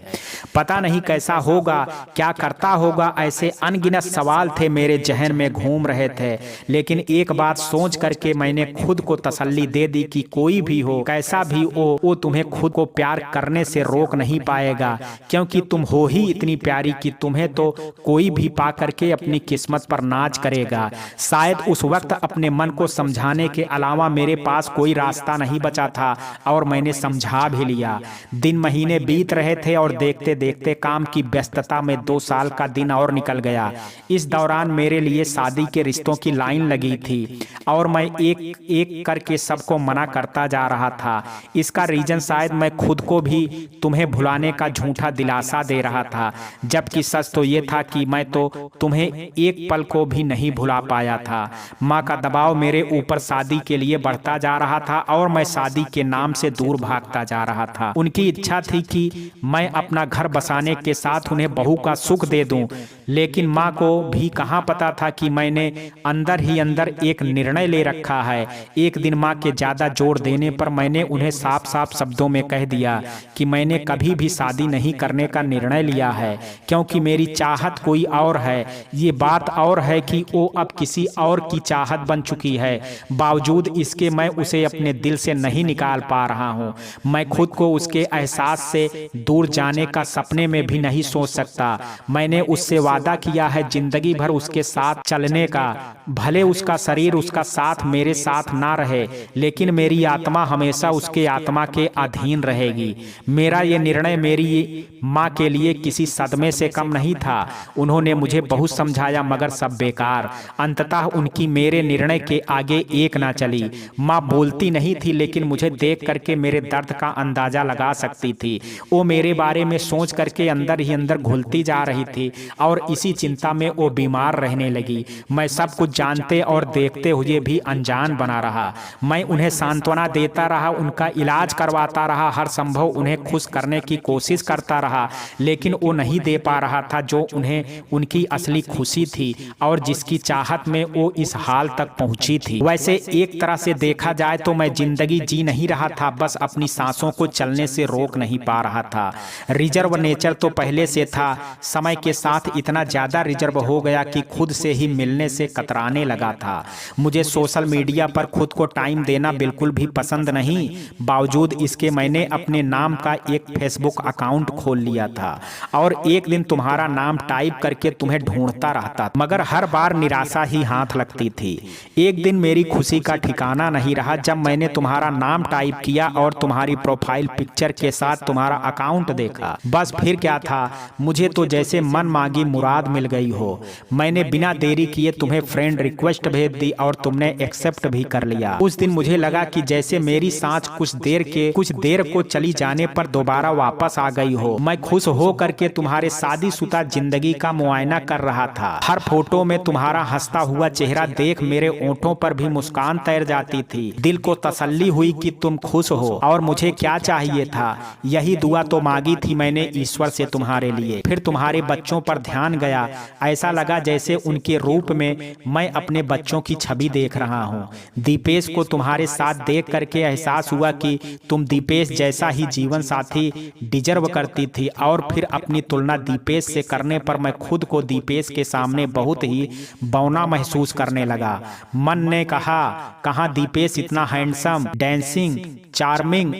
S1: पता नहीं कैसा होगा, क्या करता होगा, ऐसे अनगिनत सवाल थे मेरे जहन में घूम रहे थे। लेकिन एक बात सोच करके मैंने खुद को तसल्ली दे दी कि कोई भी हो, कैसा भी हो, वो तुम्हें खुद को प्यार करने से रोक नहीं पाएगा, क्योंकि तुम हो ही इतनी प्यारी कि तुम्हें तो कोई भी पा करके अपनी किस्मत पर नाज करेगा। शायद उस वक्त अपने मन को समझाने के अलावा मेरे पास कोई रास्ता नहीं बचा था, और मैंने समझा भी लिया। दिन महीने बीत रहे थे और देखते देखते काम की व्यस्तता में 2 साल का दिन और निकल गया। इस दौरान मेरे लिए शादी के रिश्तों की लाइन लगी थी और मैं एक एक करके सबको मना करता जा रहा था। इसका रीजन शायद मैं खुद को भी तुम्हें भुलाने का झूठा दिलासा दे रहा था, जबकि सच तो ये था कि मैं तो तुम्हें एक पल को भी नहीं भुला पाया था। माँ का दबाव मेरे ऊपर शादी के लिए बढ़ता जा रहा था और मैं शादी के नाम से दूर भागता जा रहा था। उनकी इच्छा थी कि मैं अपना घर बसाने के साथ उन्हें बहू का सुख दे दूं, लेकिन माँ को भी कहाँ पता था कि मैंने अंदर ही अंदर एक निर्णय ले रखा है। एक दिन माँ के ज्यादा जोर जोर देने पर मैंने उन्हें साफ साफ शब्दों में कह दिया कि मैंने कभी भी शादी नहीं करने का निर्णय लिया है, क्योंकि मेरी चाहत कोई और है। ये बात और है कि वो अब किसी और की चाहत बन चुकी है। बावजूद इसके मैं उसे अपने दिल से नहीं निकाल पा रहा हूँ। मैं खुद को उसके एहसास से दूर जाने का सपने में भी नहीं सोच सकता। मैंने उससे वादा किया है जिंदगी भर उसके साथ चलने का। भले उसका शरीर उसका साथ मेरे साथ ना रहे, लेकिन मेरी आत्मा हमेशा उसके आत्मा के अधीन रहेगी। मेरा ये निर्णय मेरी माँ के लिए किसी सदमे से कम नहीं था। उन्होंने मुझे बहुत समझाया, मगर सब बेकार। अंततः उनकी मेरे निर्णय के आगे एक ना चली। माँ बोलती नहीं थी, लेकिन मुझे देख करके मेरे दर्द का अंदाजा लगा सकती थी। वो मेरे बारे में सोच करके अंदर ही अंदर घुलती जा रही थी और इसी चिंता में वो बीमार रहने लगी। मैं सब कुछ जानते और देखते हुए भी अनजान बना रहा। मैं उन्हें सांत्वना देता रहा, उनका इलाज करवाता रहा, हर संभव उन्हें खुश करने की कोशिश करता रहा, लेकिन वो नहीं दे पा रहा था जो उन्हें उनकी असली खुशी थी और जिसकी चाहत में वो इस हाल तक पहुंची थी। वैसे एक तरह से देखा जाए तो मैं जिंदगी जी नहीं रहा था, बस अपनी सांसों को चलने से रोक नहीं पा रहा था। रिजर्व नेचर तो पहले से था, समय के साथ इतना ज्यादा रिजर्व हो गया कि खुद से ही मिलने से कतराने लगा था। मुझे सोशल मीडिया पर खुद को टाइम देना बिल्कुल भी पसंद नहीं। बावजूद इसके मैंने अपने नाम का एक फेसबुक अकाउंट खोल लिया था और एक दिन तुम्हारा नाम टाइप करके तुम्हें ढूंढता रहता, मगर हर बार निराशा ही हाथ लगती थी। एक दिन मेरी खुशी का ठिकाना नहीं रहा जब मैंने तुम्हारा नाम टाइप किया और तुम्हारी प्रोफाइल पिक्चर के साथ तुम्हारा अकाउंट देखा। बस फिर क्या था, मुझे तो जैसे मन मांगी मुराद मिल गई हो। मैंने बिना देरी किए तुम्हें फ्रेंड रिक्वेस्ट भेज दी और तुमने एक्सेप्ट भी कर लिया। उस दिन मुझे लगा कि जैसे मेरी सांस कुछ देर को चली जाने पर दोबारा वापस आ गई हो। मैं खुश हो करके तुम्हारे शादीशुदा जिंदगी का मुआयना कर रहा था। हर फोटो में तुम्हारा हंसता हुआ चेहरा देख मेरे ओंठों पर भी मुस्कान तैर जाती थी। दिल को तसल्ली हुई कि तुम खुश हो, और मुझे क्या चाहिए था, यही दुआ तो मांगी थी मैंने ईश्वर से तुम्हारे लिए। फिर तुम्हारे बच्चों पर ध्यान गया, ऐसा लगा जैसे उनके रूप में मैं अपने बच्चों की छवि देख रहा हूँ। दीपेश को तुम्हारे साथ देख करके एहसास हुआ कि तुम दीपेश जैसा ही जीवन साथी डिजर्व करती थी, और फिर अपनी तुलना दीपेश से करने पर मैं खुद को दीपेश के सामने बहुत ही बौना महसूस करने लगा। मन ने कहा, कहाँ दीपेश इतना handsome, dancing, charming,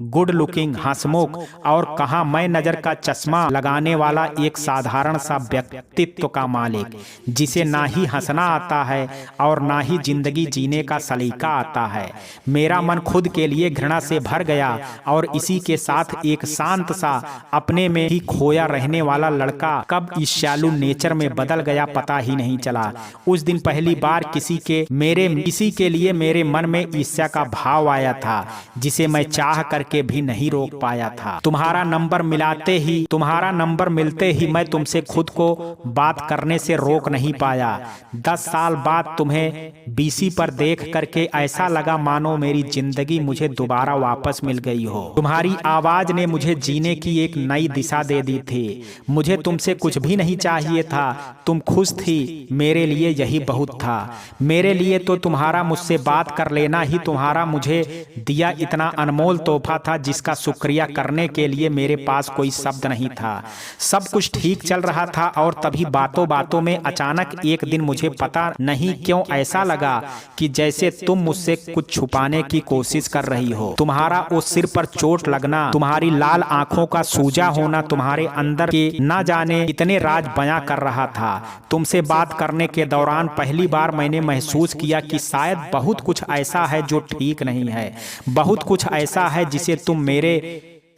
S1: good looking, हंसमुख, और कहाँ मैं नजर का चश्मा लगाने वाला एक साधारण सा व्यक्तित्व का मालिक, जिसे ना ही हंसना आता है और ना ही जिंदगी जीने का सलीका आता है। मेरा मन खुद के लिए घृणा से भर गया और इसी के साथ एक शांत सा अपने में ही खोया रहने वाला लड़का कब इस शालू नेचर में बदल गया पता ही नहीं चला। उस दिन पहली बार किसी के लिए मेरे मन में ईर्ष्या का भाव आया था, जिसे मैं चाह करके भी नहीं रोक पाया था। तुम्हारा नंबर मिलते ही मैं तुमसे खुद को बात करने से रोक नहीं पाया। 10 साल बाद तुम्हें बीसी पर देख करके ऐसा लगा मानो मेरी जिंदगी मुझे दोबारा वापस मिल गई हो। तुम्हारी आवाज ने मुझे जीने की एक नई दिशा दे दी थी। मुझे तुमसे कुछ भी नहीं चाहिए था, तुम खुश थी, मेरे लिए यही बहुत था। मेरे लिए तो तुम्हारा मुझसे बात कर लेना ही तुम्हारा मुझे दिया इतना अनमोल तोहफा था, जिसका शुक्रिया करने के लिए मेरे पास कोई शब्द नहीं था। सब कुछ ठीक चल रहा था और तभी बातों बातों में अचानक एक दिन मुझे पता नहीं क्यों ऐसा लगा कि जैसे तुम मुझसे कुछ छुपाने की कोशिश कर रही हो। तुम्हारा वो सिर पर चोट लगना, तुम्हारी लाल आंखों का सूजा होना तुम्हारे अंदर के ना जाने कितने राज बयां कर रहा था। तुमसे बात करने के दौरान पहली बार मैंने महसूस किया कि शायद बहुत कुछ ऐसा है जो ठीक नहीं है, बहुत कुछ ऐसा है जिसे तुम मेरे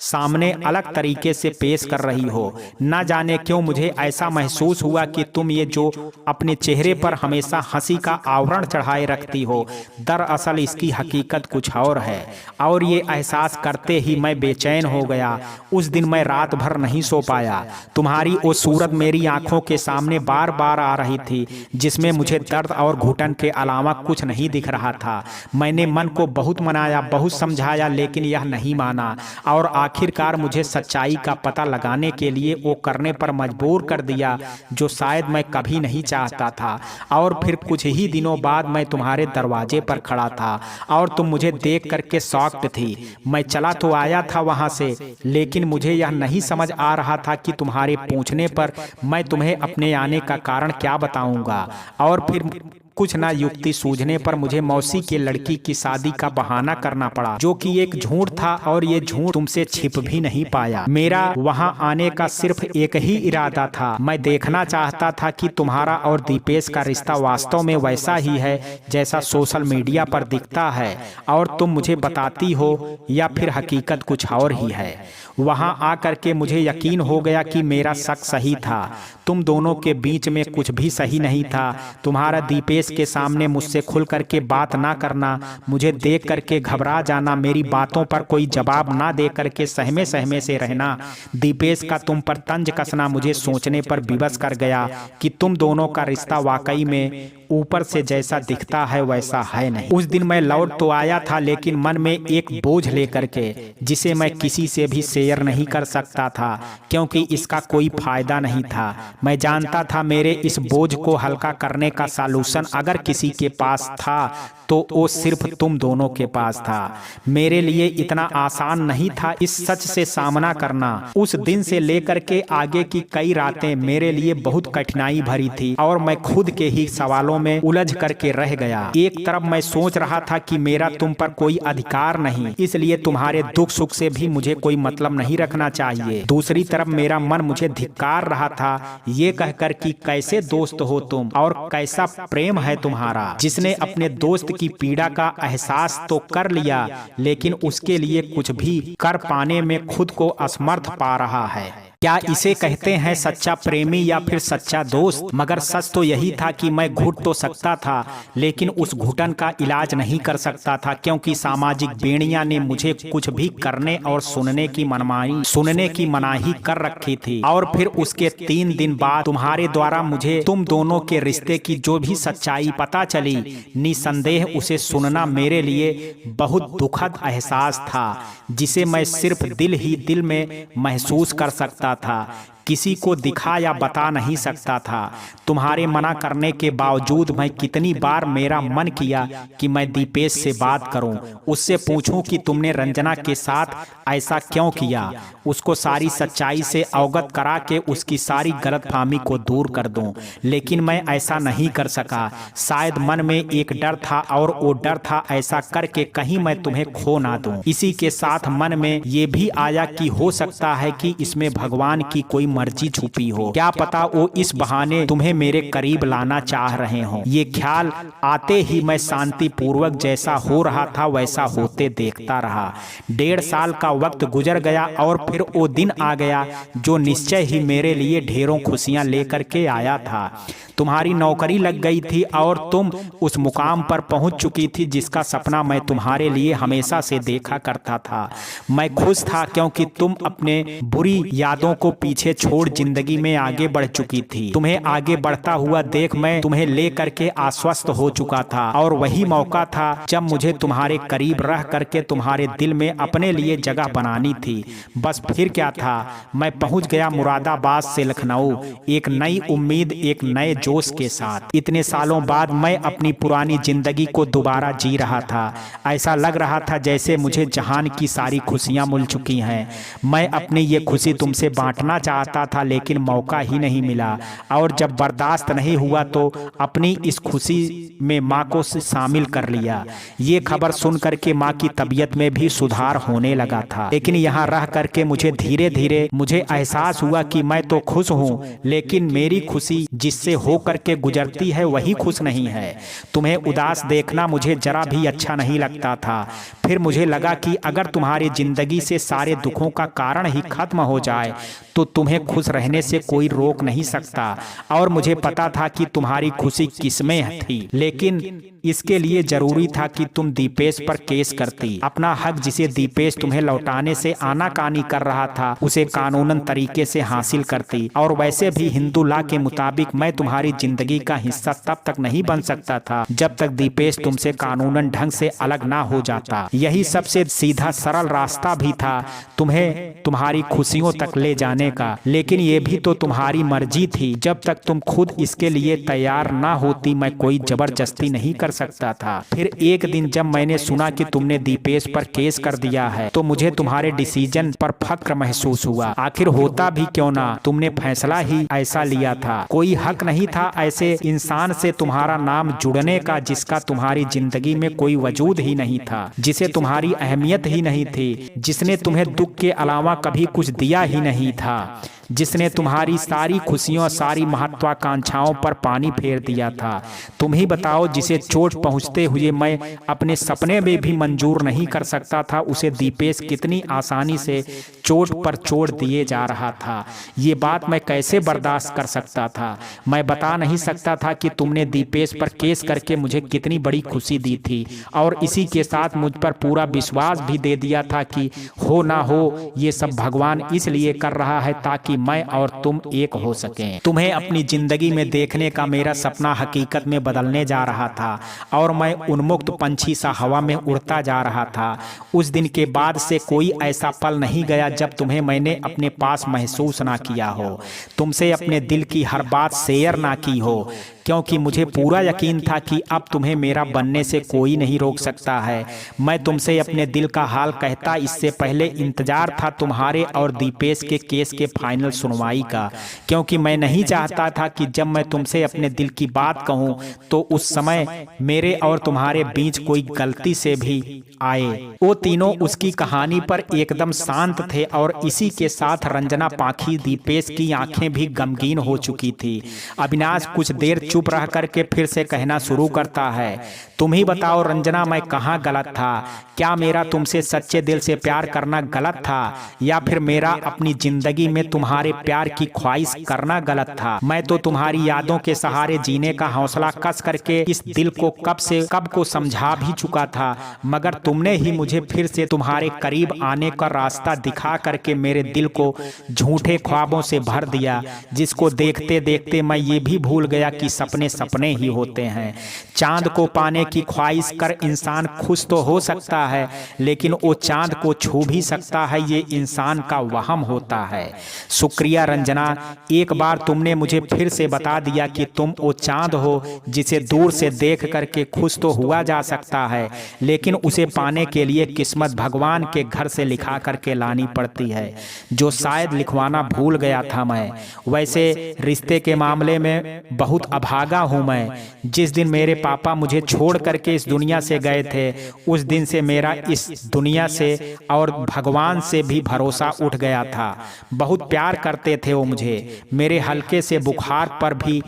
S1: सामने अलग तरीके से पेश कर रही हो। न जाने क्यों मुझे ऐसा महसूस हुआ कि तुम ये जो अपने चेहरे पर हमेशा हंसी का आवरण चढ़ाए रखती हो, दरअसल इसकी हकीकत कुछ और है। और ये एहसास करते ही मैं बेचैन हो गया। उस दिन मैं रात भर नहीं सो पाया। तुम्हारी वो सूरत मेरी आंखों के सामने बार बार आ रही थी, जिसमें मुझे दर्द और घुटन के अलावा कुछ नहीं दिख रहा था। मैंने मन को बहुत मनाया, बहुत समझाया, लेकिन यह नहीं माना और आखिरकार मुझे सच्चाई का पता लगाने के लिए वो करने पर मजबूर कर दिया जो शायद मैं कभी नहीं चाहता था। और फिर कुछ ही दिनों बाद मैं तुम्हारे दरवाजे पर खड़ा था और तुम मुझे देख करके शॉक्ड थी। मैं चला तो आया था वहां से, लेकिन मुझे यह नहीं समझ आ रहा था कि तुम्हारे पूछने पर मैं तुम्हें अपने आने का कारण क्या बताऊंगा। और फिर कुछ ना युक्ति सूझने पर मुझे मौसी के लड़की की शादी का बहाना करना पड़ा, जो कि एक झूठ था और ये झूठ तुमसे छिप भी नहीं पाया। मेरा वहां आने का सिर्फ एक ही इरादा था, मैं देखना चाहता था कि तुम्हारा और दीपेश का रिश्ता वास्तव में वैसा ही है जैसा सोशल मीडिया पर दिखता है और तुम मुझे बताती हो, या फिर हकीकत कुछ और ही है। वहां आकर के मुझे यकीन हो गया कि मेरा शक सही था। तुम दोनों के बीच में कुछ भी सही नहीं था। तुम्हारा दीपेश के सामने मुझसे खुल करके बात ना करना, मुझे देख करके घबरा जाना, मेरी बातों पर कोई जवाब ना दे करके सहमे सहमे से रहना, दीपेश का तुम पर तंज कसना मुझे सोचने पर विवश कर गया कि तुम दोनों का रिश्ता वाकई में ऊपर से जैसा दिखता है वैसा है नहीं। उस दिन मैं लौट तो आया था, लेकिन मन में एक बोझ लेकर के, जिसे मैं किसी से भी शेयर नहीं कर सकता था क्योंकि इसका कोई फायदा नहीं था। मैं जानता था मेरे इस बोझ को हल्का करने का सॉल्यूशन अगर किसी के पास था तो वो सिर्फ तुम दोनों के पास था। मेरे लिए इतना आसान नहीं था इस सच से सामना करना। उस दिन से लेकर के आगे की कई रातें मेरे लिए बहुत कठिनाई भरी थी और मैं खुद के ही सवालों में उलझ करके रह गया। एक तरफ मैं सोच रहा था कि मेरा तुम पर कोई अधिकार नहीं, इसलिए तुम्हारे दुख सुख से भी मुझे कोई मतलब नहीं रखना चाहिए। दूसरी तरफ मेरा मन मुझे धिक्कार रहा था, ये कहकर कि कैसे दोस्त हो तुम और कैसा प्रेम है तुम्हारा, जिसने अपने दोस्त की पीड़ा का एहसास तो कर लिया लेकिन उसके लिए कुछ भी कर पाने में खुद को असमर्थ पा रहा है। क्या इसे कहते हैं सच्चा प्रेमी या फिर सच्चा दोस्त? मगर सच तो यही था कि मैं घुट तो सकता था लेकिन उस घुटन का इलाज नहीं कर सकता था, क्योंकि सामाजिक बेड़ियां ने मुझे कुछ भी करने और सुनने की मनाही कर रखी थी। और फिर उसके 3 दिन बाद तुम्हारे द्वारा मुझे तुम दोनों के रिश्ते की जो भी सच्चाई पता चली, निसंदेह उसे सुनना मेरे लिए बहुत दुखद एहसास था, जिसे मैं सिर्फ दिल ही दिल में महसूस कर सकता था, किसी को दिखा या बता नहीं सकता था। तुम्हारे मना करने के बावजूद मैं कितनी बार मेरा मन किया कि मैं दीपेश से बात करूं, उससे पूछूं कि तुमने रंजना के साथ ऐसा क्यों किया, उसको सारी सच्चाई से अवगत करा के उसकी सारी गलतफहमी को दूर कर दूं, लेकिन मैं ऐसा नहीं कर सका। शायद मन में एक डर था और वो डर था ऐसा करके कहीं मैं तुम्हें खो ना दूं। इसी के साथ मन में ये भी आया कि हो सकता है कि इसमें भगवान की कोई मर्जी छुपी हो, क्या पता वो इस बहाने तुम्हें मेरे करीब लाना चाह रहे हो। ये ख्याल आते ही मैं शांति पूर्वक जैसा हो रहा था वैसा होते देखता रहा। 1.5 साल का वक्त गुजर गया और फिर वो दिन आ गया जो निश्चय ही मेरे लिए ढेरों खुशियां लेकर के आया था। तुम्हारी नौकरी लग गई थी और तुम उस मुकाम पर पहुंच चुकी थी जिसका सपना मैं तुम्हारे लिए हमेशा से देखा करता था। मैं खुश था क्योंकि तुम अपने बुरी यादों को पीछे छोड़ जिंदगी में आगे बढ़ चुकी थी। तुम्हें आगे बढ़ता हुआ देख मैं तुम्हें ले करके आश्वस्त हो चुका था और वही मौका था जब मुझे तुम्हारे करीब रह करके तुम्हारे दिल में अपने लिए जगह बनानी थी। बस फिर क्या था, मैं पहुंच गया मुरादाबाद से लखनऊ, एक नई उम्मीद, एक नए जोश के साथ। इतने सालों बाद मैं अपनी पुरानी जिंदगी को दोबारा जी रहा था। ऐसा लग रहा था जैसे मुझे जहान की सारी खुशियां मिल चुकी हैं। मैं अपनी ये खुशी तुमसे बांटना चाहता था लेकिन मौका ही नहीं मिला, और जब बर्दाश्त नहीं हुआ तो अपनी इस खुशी में माँ को शामिल कर लिया। ये खबर सुन करके माँ की तबीयत में भी सुधार होने लगा था, लेकिन यहाँ रह करके मुझे धीरे धीरे एहसास हुआ कि मैं तो खुश हूँ लेकिन मेरी खुशी जिससे हो करके गुजरती है वही खुश नहीं है। तुम्हें उदास देखना मुझे जरा भी अच्छा नहीं लगता था। फिर मुझे लगा कि अगर तुम्हारी जिंदगी से सारे दुखों का कारण ही खत्म हो जाए तो तुम्हें खुश रहने से कोई रोक नहीं सकता, और मुझे पता था कि तुम्हारी खुशी किसमें थी। लेकिन इसके लिए जरूरी था कि तुम दीपेश पर केस करती। अपना हक जिसे दीपेश तुम्हें लौटाने से आनाकानी कर रहा था उसे कानूनन तरीके से हासिल करती। और वैसे भी हिंदू लॉ के मुताबिक मैं तुम्हारी जिंदगी का हिस्सा तब तक नहीं बन सकता था जब तक दीपेश तुमसे कानूनन ढंग से अलग ना हो जाता। यही सबसे सीधा सरल रास्ता भी था तुम्हें तुम्हारी खुशियों तक ले जाने का, लेकिन ये भी तो तुम्हारी मर्जी थी। जब तक तुम खुद इसके लिए तैयार ना होती मैं कोई जबरदस्ती नहीं कर सकता था। फिर एक दिन जब मैंने सुना कि तुमने दीपेश पर केस कर दिया है तो मुझे तुम्हारे डिसीजन पर फक्र महसूस हुआ। आखिर होता भी क्यों ना, तुमने फैसला ही ऐसा लिया था। कोई हक नहीं था ऐसे इंसान से तुम्हारा नाम जुड़ने का जिसका तुम्हारी जिंदगी में कोई वजूद ही नहीं था, जिसे तुम्हारी अहमियत ही नहीं थी, जिसने तुम्हें दुख के अलावा कभी कुछ दिया ही नहीं था, जिसने तुम्हारी सारी खुशियों सारी महत्वाकांक्षाओं पर पानी फेर दिया था। तुम ही बताओ, जिसे चोट पहुंचते हुए मैं अपने सपने में भी मंजूर नहीं कर सकता था, उसे दीपेश कितनी आसानी से चोट पर चोट दिए जा रहा था। ये बात मैं कैसे बर्दाश्त कर सकता था। मैं बता नहीं सकता था कि तुमने दीपेश पर केस करके मुझे कितनी बड़ी खुशी दी थी, और इसी के साथ मुझ पर पूरा विश्वास भी दे दिया था कि हो ना हो ये सब भगवान इसलिए कर रहा है ताकि मैं और तुम एक हो सकें। तुम्हें अपनी जिंदगी में देखने का मेरा सपना हकीकत में बदलने जा रहा था और मैं उन्मुक्त पंछी सा हवा में उड़ता जा रहा था। उस दिन के बाद से कोई ऐसा पल नहीं गया जब तुम्हें मैंने अपने पास महसूस ना किया हो, तुमसे अपने दिल की हर बात शेयर ना की हो, क्योंकि मुझे पूरा यकीन था कि अब तुम्हें मेरा बनने से कोई नहीं रोक सकता है। मैं तुमसे अपने दिल का हाल कहता इससे पहले इंतजार था तुम्हारे और दीपेश के केस के फाइनल सुनवाई का, क्योंकि मैं नहीं चाहता था कि जब मैं तुमसे अपने दिल की बात कहूं तो उस समय मेरे और तुम्हारे बीच कोई गलती से भी आए। वो तीनों उसकी कहानी पर एकदम शांत थे और इसी के साथ रंजना पाखी दीपेश की आंखें भी गमगीन हो चुकी थी। अविनाश कुछ देर चुप रह करके फिर से कहना शुरू करता है, तुम ही बताओ रंजना, मैं कहाँ गलत था? क्या मेरा तुमसे सच्चे दिल से प्यार करना गलत था, या फिर मेरा अपनी जिंदगी में तुम्हारे प्यार की ख्वाहिश करना गलत था? मैं तो तुम्हारी यादों के सहारे जीने का हौसला कस करके इस दिल को कब से कब को समझा भी चुका था, मगर तुमने ही मुझे फिर से तुम्हारे करीब आने का रास्ता दिखा करके मेरे दिल को झूठे ख्वाबों से भर दिया, जिसको देखते देखते मैं ये भी भूल गया कि सपने सपने ही होते हैं। चांद को पाने की ख्वाहिश कर इंसान खुश तो हो सकता है, लेकिन वो चांद को छू भी सकता है, ये इंसान का वहम होता है। शुक्रिया रंजना, एक बार तुमने मुझे फिर से बता दिया कि तुम वो चांद हो जिसे दूर से देख करके खुश तो हुआ जा सकता है, लेकिन उसे पाने के लिए किस्मत भगवान के घर से लिखा करके लानी पड़ती है, जो शायद लिखवाना भूल गया था मैं। वैसे रिश्ते के मामले में बहुत अभागा हूं मैं। जिस दिन मेरे पापा मुझे छोड़ करके इस दुनिया से गए थे, उस दिन से मेरा इस दुनिया से और भगवान से भी भरोसा उठ गया था। बहुत प्यार करते थे वो मुझे, मेरे हल्के से बुखार पर भी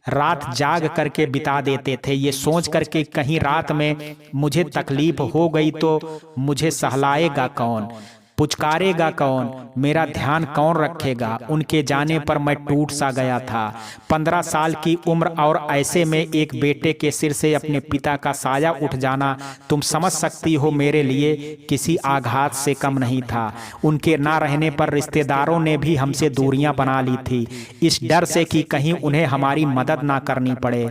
S1: रात जाग करके बिता देते थे, ये सोच करके कहीं रात में मुझे तकलीफ हो गई तो मुझे सहलाएगा कौन, पुचकारेगा कौन, मेरा ध्यान कौन रखेगा। उनके जाने पर मैं टूट सा गया था। 15 साल की उम्र और ऐसे में एक बेटे के सिर से अपने पिता का साया उठ जाना, तुम समझ सकती हो, मेरे लिए किसी आघात से कम नहीं था। उनके ना रहने पर रिश्तेदारों ने भी हमसे दूरियां बना ली थी, इस डर से कि कहीं उन्हें हमारी मदद ना करनी पड़े।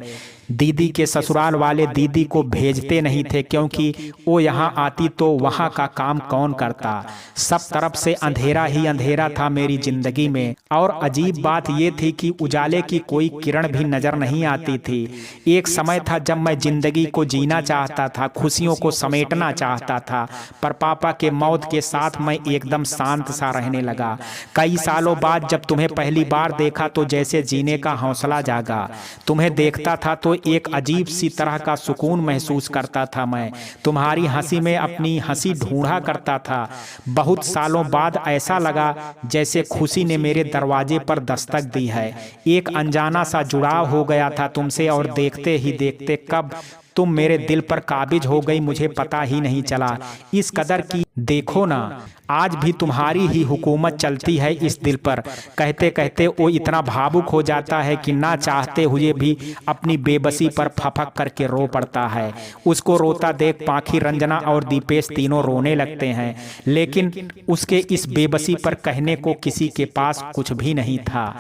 S1: दीदी के ससुराल वाले दीदी को भेजते नहीं थे, क्योंकि वो यहाँ आती तो वहाँ का काम कौन करता। सब तरफ से अंधेरा ही अंधेरा था मेरी जिंदगी में, और अजीब बात ये थी कि उजाले की कोई किरण भी नजर नहीं आती थी। एक समय था जब मैं जिंदगी को जीना चाहता था, खुशियों को समेटना चाहता था, पर पापा के मौत के साथ मैं एकदम शांत सा रहने लगा। कई सालों बाद जब तुम्हें पहली बार देखा तो जैसे जीने का हौसला जागा। तुम्हें देखता था तो एक अजीब सी तरह का सुकून महसूस करता था। मैं तुम्हारी हंसी में अपनी हंसी ढूंढा करता था। बहुत सालों बाद ऐसा लगा जैसे खुशी ने मेरे दरवाजे पर दस्तक दी है। एक अनजाना सा जुड़ाव हो गया था तुमसे, और देखते ही देखते कब तुम मेरे दिल पर काबिज हो गई, मुझे पता ही नहीं चला। इस कदर की देखो ना, आज भी तुम्हारी ही हुकूमत चलती है इस दिल पर। कहते कहते वो इतना भावुक हो जाता है कि ना चाहते हुए भी अपनी बेबसी पर फपक करके रो पड़ता है। उसको रोता देख पाखी, रंजना और दीपेश तीनों रोने लगते हैं, लेकिन उसके इस बेबसी पर कहने को किसी के पास कुछ भी नहीं था।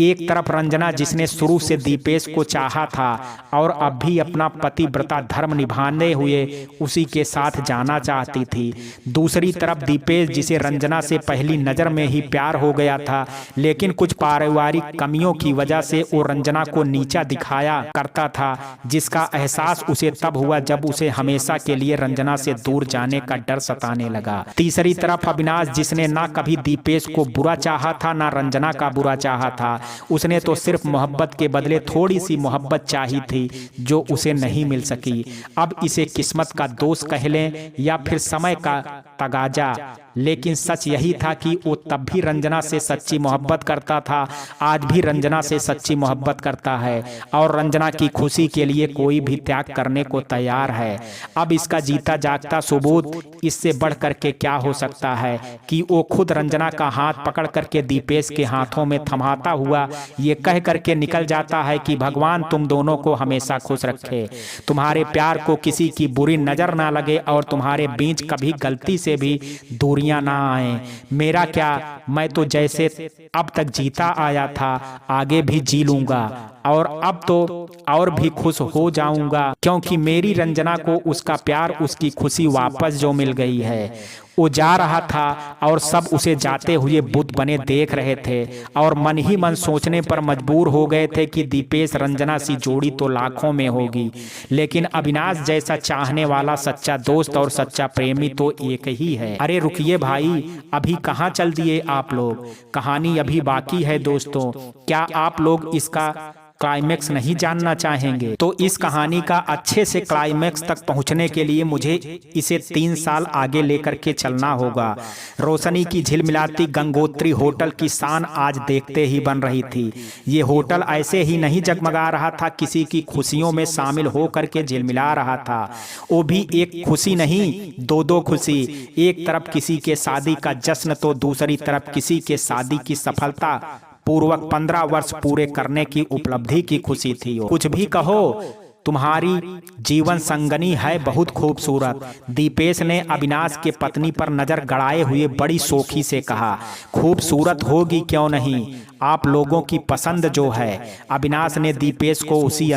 S1: एक तरफ रंजना, जिसने शुरू से दीपेश को चाहा था और अब भी अपना पतिव्रता धर्म निभाने हुए उसी के साथ जाना चाहती थी। दूसरी तरफ दीपेश, जिसे रंजना से पहली नज़र में ही प्यार हो गया था, लेकिन कुछ पारिवारिक कमियों की वजह से वो रंजना को नीचा दिखाया करता था, जिसका एहसास उसे तब हुआ जब उसे हमेशा के लिए रंजना से दूर जाने का डर सताने लगा। तीसरी तरफ अविनाश, जिसने ना कभी दीपेश को बुरा चाहा था ना रंजना का बुरा चाहा था। उसने तो सिर्फ मोहब्बत के बदले थोड़ी सी मोहब्बत चाही थी, जो उसे नहीं मिल सकी। अब इसे किस्मत का दोष कह लें या फिर समय का तगाजा, लेकिन सच यही था कि वो तब भी रंजना से सच्ची मोहब्बत करता था, आज भी रंजना से सच्ची मोहब्बत करता है और रंजना की खुशी के लिए कोई भी त्याग करने को तैयार है। अब इसका जीता जागता सबूत इससे बढ़ करके क्या हो सकता है कि वो खुद रंजना का हाथ पकड़ करके दीपेश के हाथों में थमाता हुआ ये कह करके निकल जाता है कि भगवान तुम दोनों को हमेशा खुश रखे, तुम्हारे प्यार को किसी की बुरी नजर ना लगे और तुम्हारे बीच कभी गलती से भी दूरियां ना आए। मेरा क्या, मैं तो जैसे अब तक जीता आया था आगे भी जी लूंगा और अब तो और भी खुश हो जाऊंगा, क्योंकि मेरी रंजना को उसका प्यार, उसकी खुशी वापस जो मिल गई है। वो जा रहा था और सब उसे जाते हुए बुत बने देख रहे थे और मन ही मन सोचने पर मजबूर हो गए थे कि दीपेश रंजना सी जोड़ी तो लाखों में होगी, लेकिन अविनाश जैसा चाहने वाला सच्चा दोस्त और सच्चा प्रेमी तो एक ही है। अरे रुकिए भाई, अभी कहाँ चल दिए आप लोग, कहानी अभी बाकी है दोस्तों। क्या आप लोग इसका क्लाइमेक्स नहीं जानना चाहेंगे? तो इस कहानी का अच्छे से क्लाइमेक्स तक पहुंचने के लिए मुझे इसे 3 साल आगे लेकर के चलना होगा। रोशनी की झिलमिलाती गंगोत्री होटल की शान आज देखते ही बन रही थी। ये होटल ऐसे ही नहीं जगमगा रहा था, किसी की खुशियों में शामिल हो करके झिलमिला रहा था। वो भी एक खुशी नहीं, दो खुशी। एक तरफ किसी के शादी का जश्न तो दूसरी तरफ किसी के शादी की सफलता पूर्वक 15 वर्ष पूरे करने की उपलब्धि की खुशी थी। कुछ भी कहो, तुम्हारी जीवन संगनी है बहुत खूबसूरत। दीपेश ने अविनाश के पत्नी पर नजर गड़ाए हुए बड़ी शौखी से कहा। खूबसूरत होगी क्यों नहीं, आप लोगों की पसंद जो है। अविनाश ने दीपेश को उसी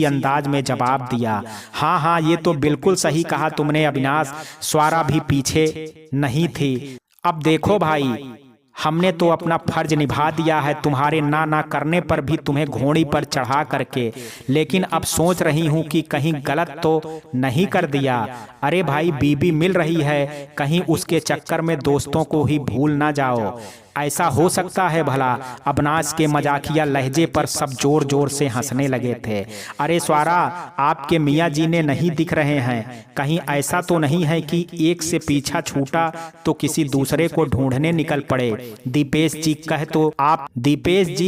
S1: अंदाज में जवाब दिया। हाँ हाँ, ये तो बिल्कुल सही कहा तुमने अविनाश, स्वारा भी पीछे नहीं थी। अब देखो भाई, हमने तो अपना फर्ज निभा दिया है तुम्हारे ना करने पर भी तुम्हें घोड़ी पर चढ़ा करके, लेकिन अब सोच रही हूँ कि कहीं गलत तो नहीं कर दिया। अरे भाई, बीबी मिल रही है, कहीं उसके चक्कर में दोस्तों को ही भूल ना जाओ। ऐसा हो सकता है भला? अविनाश के मजाकिया लहजे पर सब जोर जोर से हंसने लगे थे। अरे स्वारा, आपके मियाँ जी ने नहीं दिख रहे हैं? कहीं ऐसा तो नहीं है कि एक से पीछा छूटा तो किसी दूसरे को ढूंढने निकल पड़े? दीपेश जी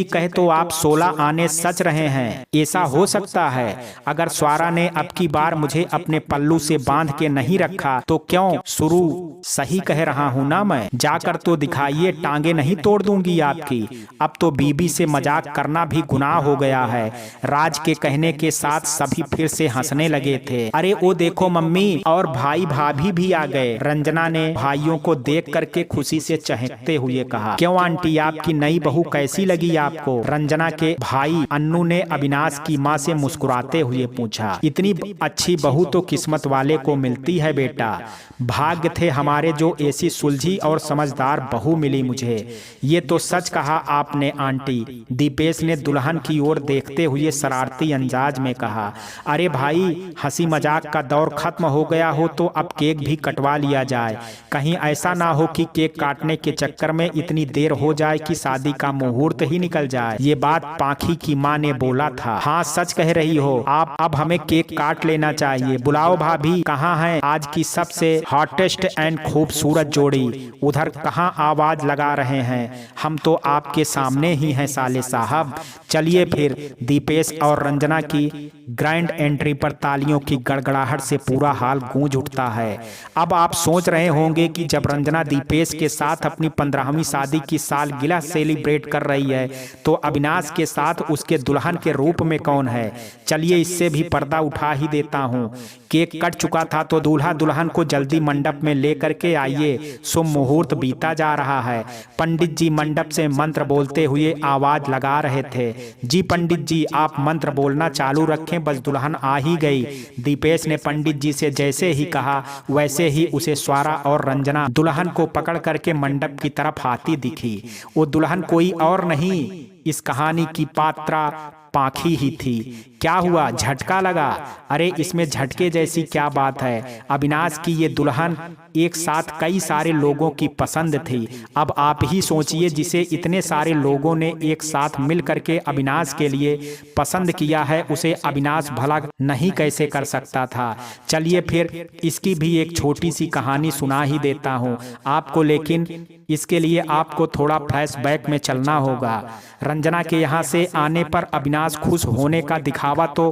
S1: कहे तो आप 16 आने सच रहे हैं, ऐसा हो सकता है। अगर स्वारा ने अब की बार मुझे अपने पल्लू से बांध के नहीं रखा तो क्यों? शुरू सही कह रहा हूँ ना मैं? जाकर तो दिखाइए, टांगे नहीं तोड़ दूंगी आपकी। अब तो बीबी से मजाक करना भी गुनाह हो गया है। राज के कहने के साथ सभी फिर से हंसने लगे थे। अरे वो देखो, मम्मी और भाई भाभी भी आ गए। रंजना ने भाइयों को देख करके खुशी से चहकते हुए कहा। क्यों आंटी, आपकी नई बहू कैसी लगी आपको? रंजना के भाई अन्नू ने अविनाश की माँ से मुस्कुराते हुए पूछा। इतनी अच्छी बहू तो किस्मत वाले को मिलती है बेटा, भाग्य थे हमारे जो ऐसी सुलझी और समझदार बहू मिली मुझे। ये तो सच कहा आपने आंटी, दीपेश ने दुल्हन की ओर देखते हुए शरारती अंदाज में कहा। अरे भाई, हंसी मजाक का दौर खत्म हो गया हो तो अब केक भी कटवा लिया जाए। कहीं ऐसा ना हो कि केक काटने के चक्कर में इतनी देर हो जाए कि शादी का मुहूर्त ही निकल जाए। ये बात पाखी की माँ ने बोला था। हाँ, सच कह रही हो आप, अब हमें केक काट लेना चाहिए। बुलाओ भाभी, कहाँ हैं आज की सबसे हॉटेस्ट एंड खूबसूरत जोड़ी? उधर कहाँ आवाज लगा रहे रहे हैं, हम तो आपके सामने ही हैं साले साहब। चलिए फिर। दीपेश और रंजना की ग्रैंड एंट्री पर तालियों की गड़गड़ाहट से पूरा हाल गूंज उठता है। अब आप सोच रहे होंगे कि जब रंजना दीपेश के साथ अपनी 15वीं शादी की सालगिरह सेलिब्रेट कर रही है तो अविनाश के साथ उसके दुल्हन के रूप में कौन है। चलिए इससे भी पर्दा उठा ही देता हूँ। केक कट चुका था तो दूल्हा दुल्हन को जल्दी मंडप में लेकर के आइए, शुभ मुहूर्त बीता जा रहा है। पंडित जी मंडप से मंत्र बोलते हुए आवाज लगा रहे थे। जी पंडित जी, आप मंत्र बोलना चालू रखें, बस दुल्हन आ ही गई। दीपेश ने पंडित जी से जैसे ही कहा वैसे ही उसे स्वारा और रंजना दुल्हन को पकड़ करके मंडप की तरफ आती दिखी। वो दुल्हन कोई और नहीं, इस कहानी की पात्रा पाखी ही थी। क्या हुआ, झटका लगा? अरे इसमें झटके जैसी क्या बात है। अविनाश की ये दुल्हन एक साथ कई सारे लोगों की पसंद थी। अब आप ही सोचिए, जिसे इतने सारे लोगों ने एक साथ मिल करके अविनाश के लिए पसंद किया है, उसे अविनाश भला नहीं कैसे कर सकता था। चलिए फिर इसकी भी एक छोटी सी कहानी सुना ही देता हूँ आपको, लेकिन इसके लिए आपको थोड़ा फ्लैशबैक में चलना होगा। रंजना के यहाँ से आने पर अविनाश खुश होने का दिखावा तो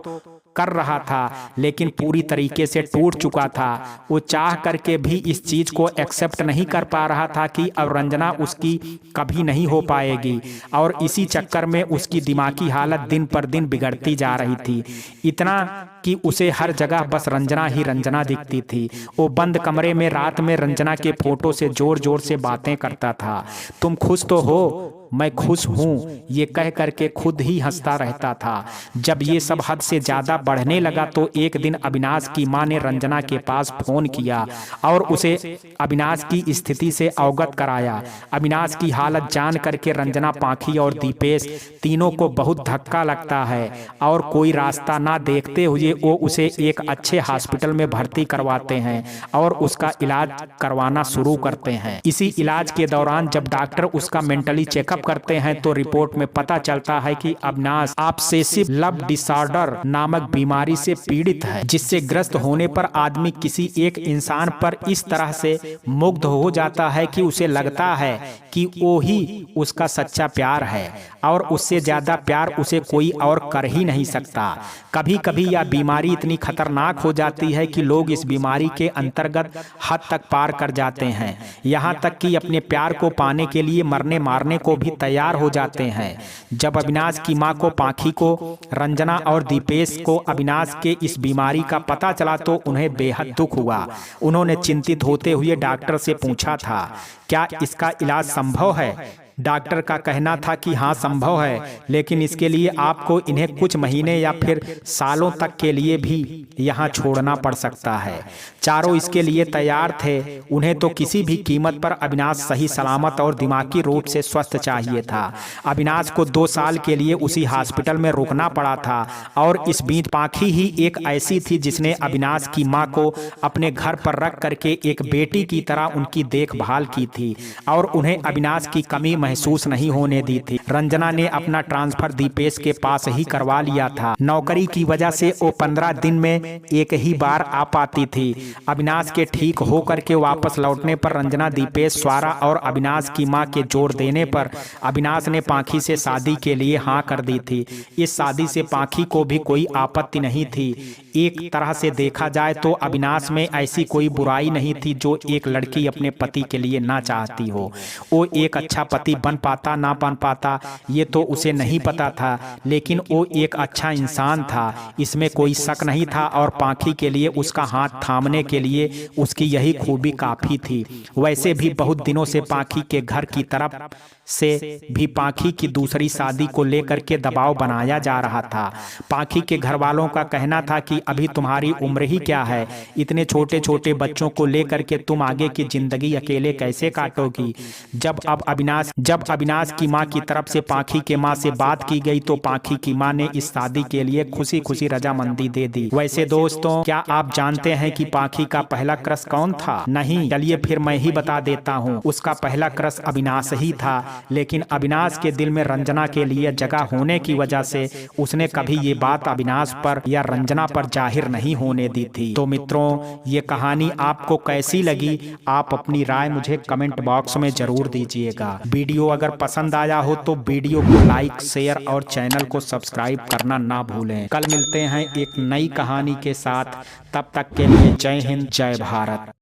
S1: कर रहा था, लेकिन पूरी तरीके से टूट चुका था। वो चाह करके भी इस चीज को एक्सेप्ट नहीं कर पा रहा था कि अब रंजना उसकी कभी नहीं हो पाएगी, और इसी चक्कर में उसकी दिमागी हालत दिन पर दिन बिगड़ती जा रही थी। इतना कि उसे हर जगह बस रंजना ही रंजना दिखती थी। वो बंद कमरे में रात में रंजना के फोटो से जोर जोर से बातें करता था। तुम खुश तो हो? मैं खुश हूँ, ये कह करके खुद ही हंसता रहता था। जब ये सब हद से ज्यादा बढ़ने लगा तो एक दिन अविनाश की माँ ने रंजना के पास फोन किया और उसे अविनाश की स्थिति से अवगत कराया। अविनाश की हालत जान करके रंजना, पाखी और दीपेश तीनों को बहुत धक्का लगता है और कोई रास्ता ना देखते हुए वो उसे एक अच्छे हॉस्पिटल में भर्ती करवाते हैं और उसका इलाज करवाना शुरू करते हैं। इसी इलाज के दौरान जब डॉक्टर उसका मेंटली चेकअप करते हैं तो रिपोर्ट में पता चलता है कि अविनाश ऑब्सेसिव लव डिसऑर्डर नामक बीमारी से पीड़ित है, जिससे ग्रस्त होने पर आदमी किसी एक इंसान पर इस तरह से मुग्ध हो जाता है कि उसे लगता है कि वो ही उसका सच्चा प्यार है और उससे ज्यादा प्यार उसे कोई और कर ही नहीं सकता। कभी कभी यह बीमारी इतनी खतरनाक हो जाती है कि लोग इस बीमारी के अंतर्गत हद तक पार कर जाते हैं, यहाँ तक कि अपने प्यार को पाने के लिए मरने मारने को भी तैयार हो जाते हैं। जब अविनाश की मां को, पाखी को, रंजना और दीपेश को अविनाश के इस बीमारी का पता चला तो उन्हें बेहद दुख हुआ। उन्होंने चिंतित होते हुए डॉक्टर से पूछा था, क्या इसका इलाज संभव है? डॉक्टर का कहना था कि हाँ संभव है, लेकिन इसके लिए आपको इन्हें कुछ महीने या फिर सालों तक के लिए भी यहाँ छोड़ना पड़ सकता है। चारों इसके लिए तैयार थे। उन्हें तो किसी भी कीमत पर अविनाश सही सलामत और दिमागी रूप से स्वस्थ चाहिए था। अविनाश को 2 साल के लिए उसी हॉस्पिटल में रुकना पड़ा था और इस बीच पाखी ही एक ऐसी थी जिसने अविनाश की मां को अपने घर पर रख करके एक बेटी की तरह उनकी देखभाल की थी और उन्हें अविनाश की कमी महसूस नहीं होने दी थी। रंजना ने अपना ट्रांसफर दीपेश के पास ही करवा लिया था। नौकरी की वजह से वो 15 दिन में एक ही बार आ पाती थी। अविनाश के ठीक हो करके वापस लौटने पर रंजना, दीपेश, स्वारा और अविनाश की मां के जोर देने पर अविनाश ने पाखी से शादी के लिए हाँ कर दी थी। इस शादी से पाखी को भी कोई आपत्ति नहीं थी। एक तरह से देखा जाए तो अविनाश में ऐसी कोई बुराई नहीं थी जो एक लड़की अपने पति के लिए ना चाहती हो। वो एक अच्छा पति बन पाता ना बन पाता ये तो उसे नहीं पता था, लेकिन वो एक अच्छा इंसान था, इसमें कोई शक नहीं था और पाखी के लिए उसका हाथ थामने के लिए उसकी यही खूबी काफी थी। वैसे भी बहुत दिनों से पाखी के घर की तरफ से भी पाखी की दूसरी शादी को लेकर के दबाव बनाया जा रहा था। पाखी के घर वालों का कहना था कि अभी तुम्हारी उम्र ही क्या है, इतने छोटे छोटे बच्चों को लेकर के तुम आगे की जिंदगी अकेले कैसे काटोगी। जब अविनाश की मां की तरफ से पाखी के मां से बात की गई तो पाखी की मां ने इस शादी के लिए खुशी खुशी रजामंदी दे दी। वैसे दोस्तों, क्या आप जानते हैं कि पाखी का पहला क्रश कौन था? नहीं? चलिए फिर मैं ही बता देता हूँ। उसका पहला क्रश अविनाश ही था। लेकिन अविनाश के दिल में रंजना के लिए जगह होने की वजह से उसने कभी ये बात अविनाश पर या रंजना पर जाहिर नहीं होने दी थी। तो मित्रों, ये कहानी आपको कैसी लगी, आप अपनी राय मुझे कमेंट बॉक्स में जरूर दीजिएगा। वीडियो अगर पसंद आया हो तो वीडियो को लाइक, शेयर और चैनल को सब्सक्राइब करना ना भूलें। कल मिलते हैं एक नई कहानी के साथ, तब तक के लिए जय हिंद, जय भारत।